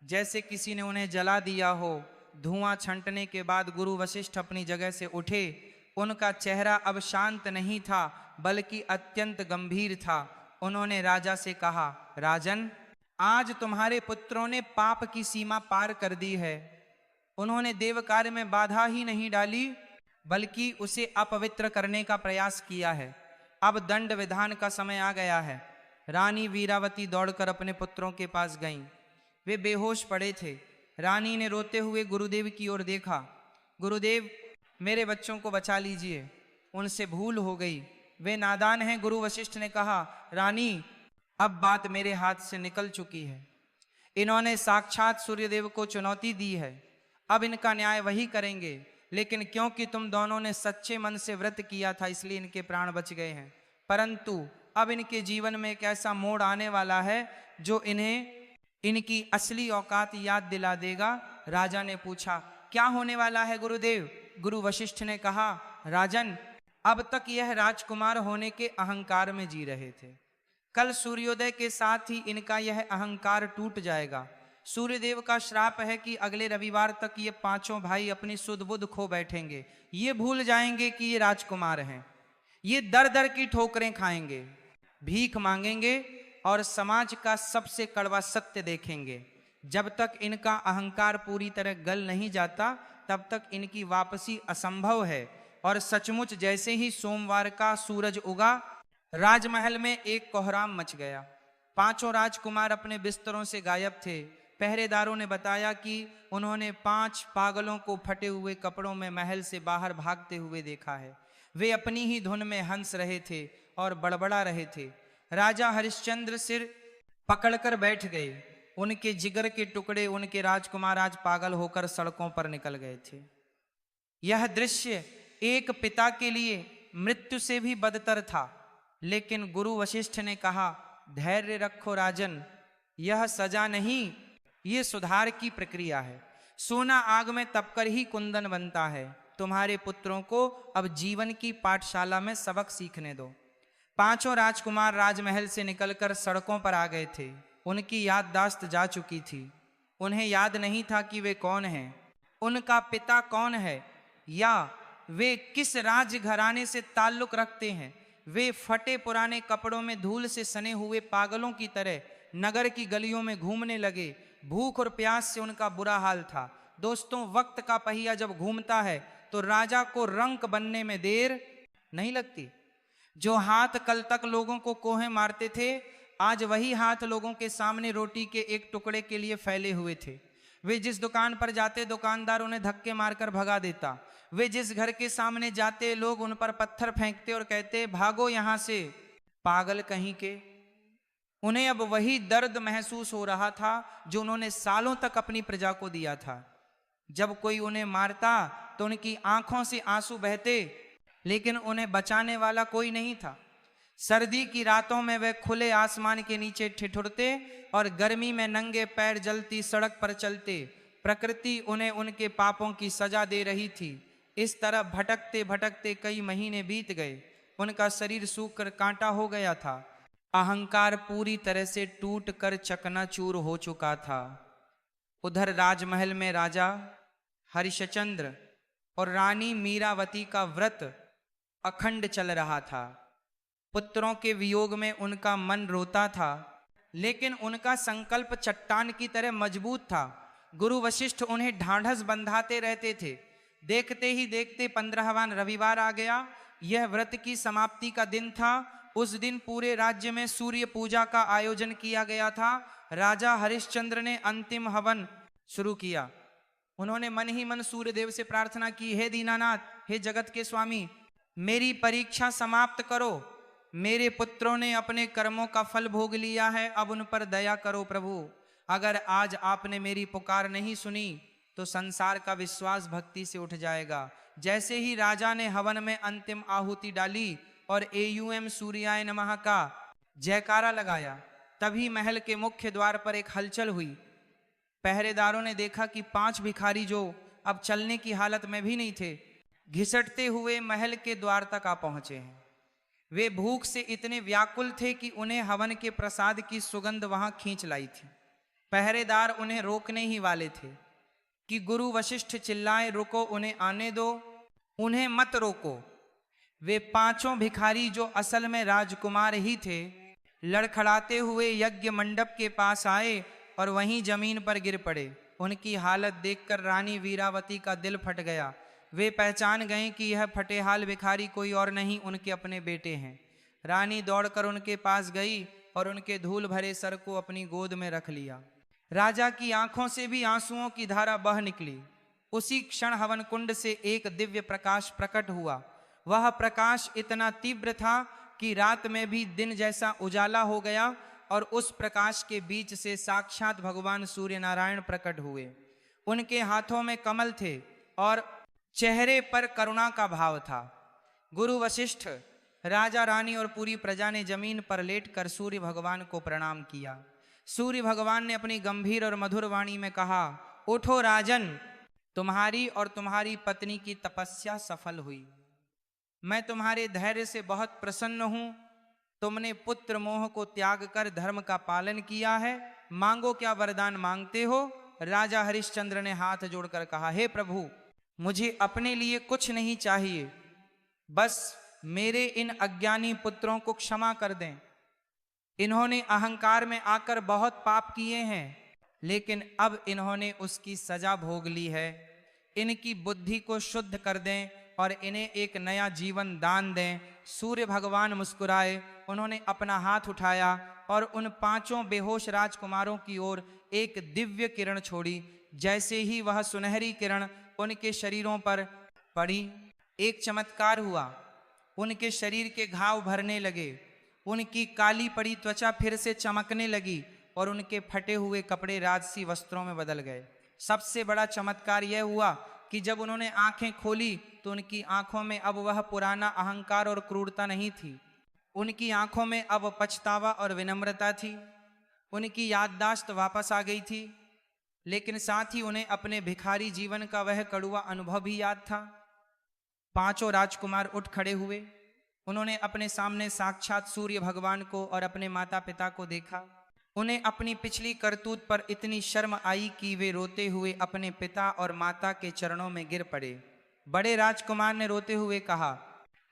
A: जैसे किसी ने उन्हें जला दिया हो। धुआं छंटने के बाद गुरु वशिष्ठ अपनी जगह से उठे। उनका चेहरा अब शांत नहीं था, बल्कि अत्यंत गंभीर था। उन्होंने राजा से कहा, राजन, आज तुम्हारे पुत्रों ने पाप की सीमा पार कर दी है। उन्होंने देव कार्य में बाधा ही नहीं डाली, बल्कि उसे अपवित्र करने का प्रयास किया है। अब दंड विधान का समय आ गया है। रानी वीरावती दौड़कर अपने पुत्रों के पास गईं। वे बेहोश पड़े थे। रानी ने रोते हुए गुरुदेव की ओर देखा। गुरुदेव, मेरे बच्चों को बचा लीजिए, उनसे भूल हो गई, वे नादान हैं। गुरु वशिष्ठ ने कहा, रानी, अब बात मेरे हाथ से निकल चुकी है। इन्होंने साक्षात सूर्यदेव को चुनौती दी है। अब इनका न्याय वही करेंगे। लेकिन क्योंकि तुम दोनों ने सच्चे मन से व्रत किया था, इसलिए इनके प्राण बच गए हैं। परंतु अब इनके जीवन में एक ऐसा मोड़ आने वाला है जो इन्हें इनकी असली औकात याद दिला देगा। राजा ने पूछा, क्या होने वाला है गुरुदेव? गुरु वशिष्ठ ने कहा, राजन, अब तक यह राजकुमार होने के अहंकार में जी रहे थे। कल सूर्योदय के साथ ही इनका यह अहंकार टूट जाएगा। सूर्यदेव का श्राप है कि अगले रविवार तक ये पांचों भाई अपनी सुध बुध खो बैठेंगे। ये भूल जाएंगे कि ये राजकुमार हैं। ये दर दर की ठोकरें खाएंगे, भीख मांगेंगे और समाज का सबसे कड़वा सत्य देखेंगे। जब तक इनका अहंकार पूरी तरह गल नहीं जाता, तब तक इनकी वापसी असंभव है। और सचमुच जैसे ही सोमवार का सूरज उगा, राजमहल में एक कोहराम मच गया। पांचों राजकुमार अपने बिस्तरों से गायब थे। पहरेदारों ने बताया कि उन्होंने 5 पागलों को फटे हुए कपड़ों में महल से बाहर भागते हुए देखा है। वे अपनी ही धुन में हंस रहे थे और बड़बड़ा रहे थे। राजा हरिश्चंद्र सिर पकड़कर बैठ गए। उनके जिगर के टुकड़े, उनके राजकुमार आज पागल होकर सड़कों पर निकल गए थे। यह दृश्य एक पिता के लिए मृत्यु से भी बदतर था। लेकिन गुरु वशिष्ठ ने कहा, धैर्य रखो राजन, यह सजा नहीं, ये सुधार की प्रक्रिया है। सोना आग में तपकर ही कुंदन बनता है। तुम्हारे पुत्रों को अब जीवन की पाठशाला में सबक सीखने दो। पांचों राजकुमार राजमहल से निकलकर सड़कों पर आ गए थे। उनकी याददाश्त जा चुकी थी। उन्हें याद नहीं था कि वे कौन हैं, उनका पिता कौन है, या वे किस राज घराने से ताल्लुक रखते हैं। वे फटे पुराने कपड़ों में धूल से सने हुए पागलों की तरह नगर की गलियों में घूमने लगे। भूख और प्यास से उनका बुरा हाल था। दोस्तों, वक्त का पहिया जब घूमता है तो राजा को रंक बनने में देर नहीं लगती। जो हाथ कल तक लोगों को कोहे मारते थे, आज वही हाथ लोगों के सामने रोटी के एक टुकड़े के लिए फैले हुए थे। वे जिस दुकान पर जाते, दुकानदार उन्हें धक्के मारकर भगा देता। वे जिस घर के सामने जाते, लोग उन पर पत्थर फेंकते और कहते, भागो यहां से, पागल कहीं के। उन्हें अब वही दर्द महसूस हो रहा था जो उन्होंने सालों तक अपनी प्रजा को दिया था। जब कोई उन्हें मारता तो उनकी आंखों से आंसू बहते, लेकिन उन्हें बचाने वाला कोई नहीं था। सर्दी की रातों में वे खुले आसमान के नीचे ठिठुरते और गर्मी में नंगे पैर जलती सड़क पर चलते। प्रकृति उन्हें उनके पापों की सजा दे रही थी। इस तरह भटकते भटकते कई महीने बीत गए। उनका शरीर सूख कर कांटा हो गया था। अहंकार पूरी तरह से टूट कर चकनाचूर हो चुका था। उधर राजमहल में राजा हरिश्चंद्र और रानी मीरावती का व्रत अखंड चल रहा था। पुत्रों के वियोग में उनका मन रोता था, लेकिन उनका संकल्प चट्टान की तरह मजबूत था। गुरु वशिष्ठ उन्हें ढांढस बंधाते रहते थे। देखते ही देखते 15वां रविवार आ गया। यह व्रत की समाप्ति का दिन था। उस दिन पूरे राज्य में सूर्य पूजा का आयोजन किया गया था। राजा हरिश्चंद्र ने अंतिम हवन शुरू किया। उन्होंने मन ही मन सूर्य देव से प्रार्थना की, हे दीनानाथ, हे जगत के स्वामी, मेरी परीक्षा समाप्त करो। मेरे पुत्रों ने अपने कर्मों का फल भोग लिया है, अब उन पर दया करो प्रभु। अगर आज आपने मेरी पुकार नहीं सुनी तो संसार का विश्वास भक्ति से उठ जाएगा। जैसे ही राजा ने हवन में अंतिम आहुति डाली और एयूएम सूर्याय नमः का जयकारा लगाया, तभी महल के मुख्य द्वार पर एक हलचल हुई। पहरेदारों ने देखा कि 5 भिखारी, जो अब चलने की हालत में भी नहीं थे, घिसटते हुए महल के द्वार तक आ पहुंचे हैं। वे भूख से इतने व्याकुल थे कि उन्हें हवन के प्रसाद की सुगंध वहां खींच लाई थी। पहरेदार उन्हें रोकने ही वाले थे कि गुरु वशिष्ठ चिल्लाए, रुको, उन्हें आने दो, उन्हें मत रोको। वे 5 भिखारी, जो असल में राजकुमार ही थे, लड़खड़ाते हुए यज्ञ मंडप के पास आए और वहीं जमीन पर गिर पड़े। उनकी हालत देखकर रानी वीरावती का दिल फट गया। वे पहचान गए कि यह फटेहाल भिखारी कोई और नहीं, उनके अपने बेटे हैं। रानी दौड़कर उनके पास गई और उनके धूल भरे सर को अपनी गोद में रख लिया। राजा की आंखों से भी आंसुओं की धारा बह निकली। उसी क्षण हवन कुंड से एक दिव्य प्रकाश प्रकट हुआ। वह प्रकाश इतना तीव्र था कि रात में भी दिन जैसा उजाला हो गया, और उस प्रकाश के बीच से साक्षात भगवान सूर्य नारायण प्रकट हुए। उनके हाथों में कमल थे और चेहरे पर करुणा का भाव था। गुरु वशिष्ठ, राजा, रानी और पूरी प्रजा ने जमीन पर लेटकर सूर्य भगवान को प्रणाम किया। सूर्य भगवान ने अपनी गंभीर और मधुर वाणी में कहा, उठो राजन, तुम्हारी और तुम्हारी पत्नी की तपस्या सफल हुई। मैं तुम्हारे धैर्य से बहुत प्रसन्न हूं। तुमने पुत्र मोह को त्याग कर धर्म का पालन किया है। मांगो, क्या वरदान मांगते हो? राजा हरिश्चंद्र ने हाथ जोड़कर कहा, हे प्रभु, मुझे अपने लिए कुछ नहीं चाहिए, बस मेरे इन अज्ञानी पुत्रों को क्षमा कर दें। इन्होंने अहंकार में आकर बहुत पाप किए हैं, लेकिन अब इन्होंने उसकी सजा भोग ली है। इनकी बुद्धि को शुद्ध कर दें और इन्हें एक नया जीवन दान दें। सूर्य भगवान मुस्कुराए। उन्होंने अपना हाथ उठाया और उन 5 बेहोश राजकुमारों की ओर एक दिव्य किरण छोड़ी। जैसे ही वह सुनहरी किरण उनके शरीरों पर पड़ी, एक चमत्कार हुआ। उनके शरीर के घाव भरने लगे, उनकी काली पड़ी त्वचा फिर से चमकने लगी और उनके फटे हुए कपड़े राजसी वस्त्रों में बदल गए। सबसे बड़ा चमत्कार यह हुआ कि जब उन्होंने आंखें खोली तो उनकी आंखों में अब वह पुराना अहंकार और क्रूरता नहीं थी। उनकी आंखों में अब पछतावा और विनम्रता थी। उनकी याददाश्त वापस आ गई थी, लेकिन साथ ही उन्हें अपने भिखारी जीवन का वह कड़वा अनुभव भी याद था। 5 राजकुमार उठ खड़े हुए। उन्होंने अपने सामने साक्षात सूर्य भगवान को और अपने माता पिता को देखा। उन्हें अपनी पिछली करतूत पर इतनी शर्म आई कि वे रोते हुए अपने पिता और माता के चरणों में गिर पड़े। बड़े राजकुमार ने रोते हुए कहा,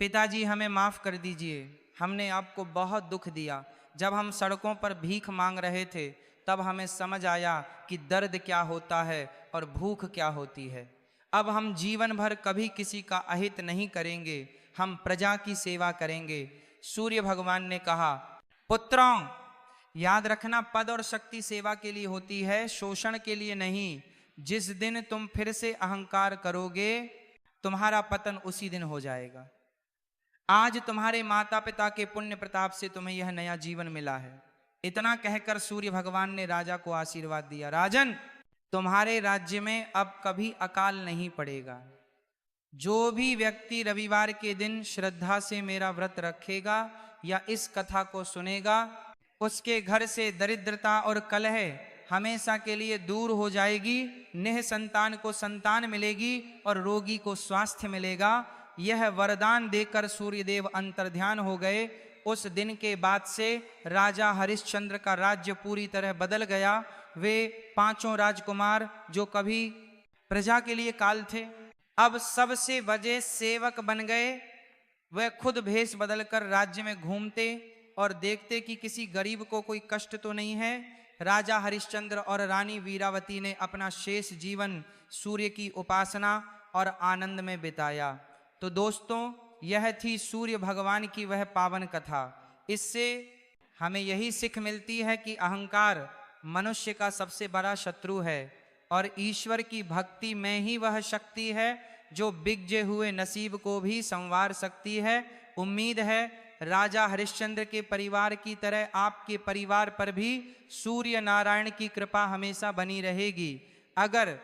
A: पिताजी हमें माफ कर दीजिए, हमने आपको बहुत दुख दिया। जब हम सड़कों पर भीख मांग रहे थे तब हमें समझ आया कि दर्द क्या होता है और भूख क्या होती है। अब हम जीवन भर कभी किसी का अहित नहीं करेंगे, हम प्रजा की सेवा करेंगे। सूर्य भगवान ने कहा, पुत्रों याद रखना, पद और शक्ति सेवा के लिए होती है, शोषण के लिए नहीं। जिस दिन तुम फिर से अहंकार करोगे तुम्हारा पतन उसी दिन हो जाएगा। आज तुम्हारे माता पिता के पुण्य प्रताप से तुम्हें यह नया जीवन मिला है। इतना कहकर सूर्य भगवान ने राजा को आशीर्वाद दिया, राजन तुम्हारे राज्य में अब कभी अकाल नहीं पड़ेगा। जो भी व्यक्ति रविवार के दिन श्रद्धा से मेरा व्रत रखेगा या इस कथा को सुनेगा, उसके घर से दरिद्रता और कलह हमेशा के लिए दूर हो जाएगी, निःसंतान को संतान मिलेगी और रोगी को स्वास्थ्य मिलेगा। यह वरदान देकर सूर्यदेव अंतर्ध्यान हो गए। उस दिन के बाद से राजा हरिश्चंद्र का राज्य पूरी तरह बदल गया। वे पांचों राजकुमार जो कभी प्रजा के लिए काल थे, अब सबसे वजह सेवक बन गए। वह खुद भेष बदलकर राज्य में घूमते और देखते कि किसी गरीब को कोई कष्ट तो नहीं है। राजा हरिश्चंद्र और रानी वीरावती ने अपना शेष जीवन सूर्य की उपासना और आनंद में बिताया। तो दोस्तों, यह थी सूर्य भगवान की वह पावन कथा। इससे हमें यही सीख मिलती है कि अहंकार मनुष्य का सबसे बड़ा शत्रु है और ईश्वर की भक्ति में ही वह शक्ति है जो बिगजे हुए नसीब को भी संवार सकती है। उम्मीद है राजा हरिश्चंद्र के परिवार की तरह आपके परिवार पर भी सूर्य नारायण की कृपा हमेशा बनी रहेगी। अगर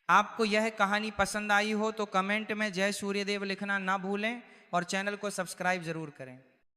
A: आपको यह कहानी पसंद आई हो तो कमेंट में जय सूर्यदेव लिखना ना भूलें और चैनल को सब्सक्राइब जरूर करें।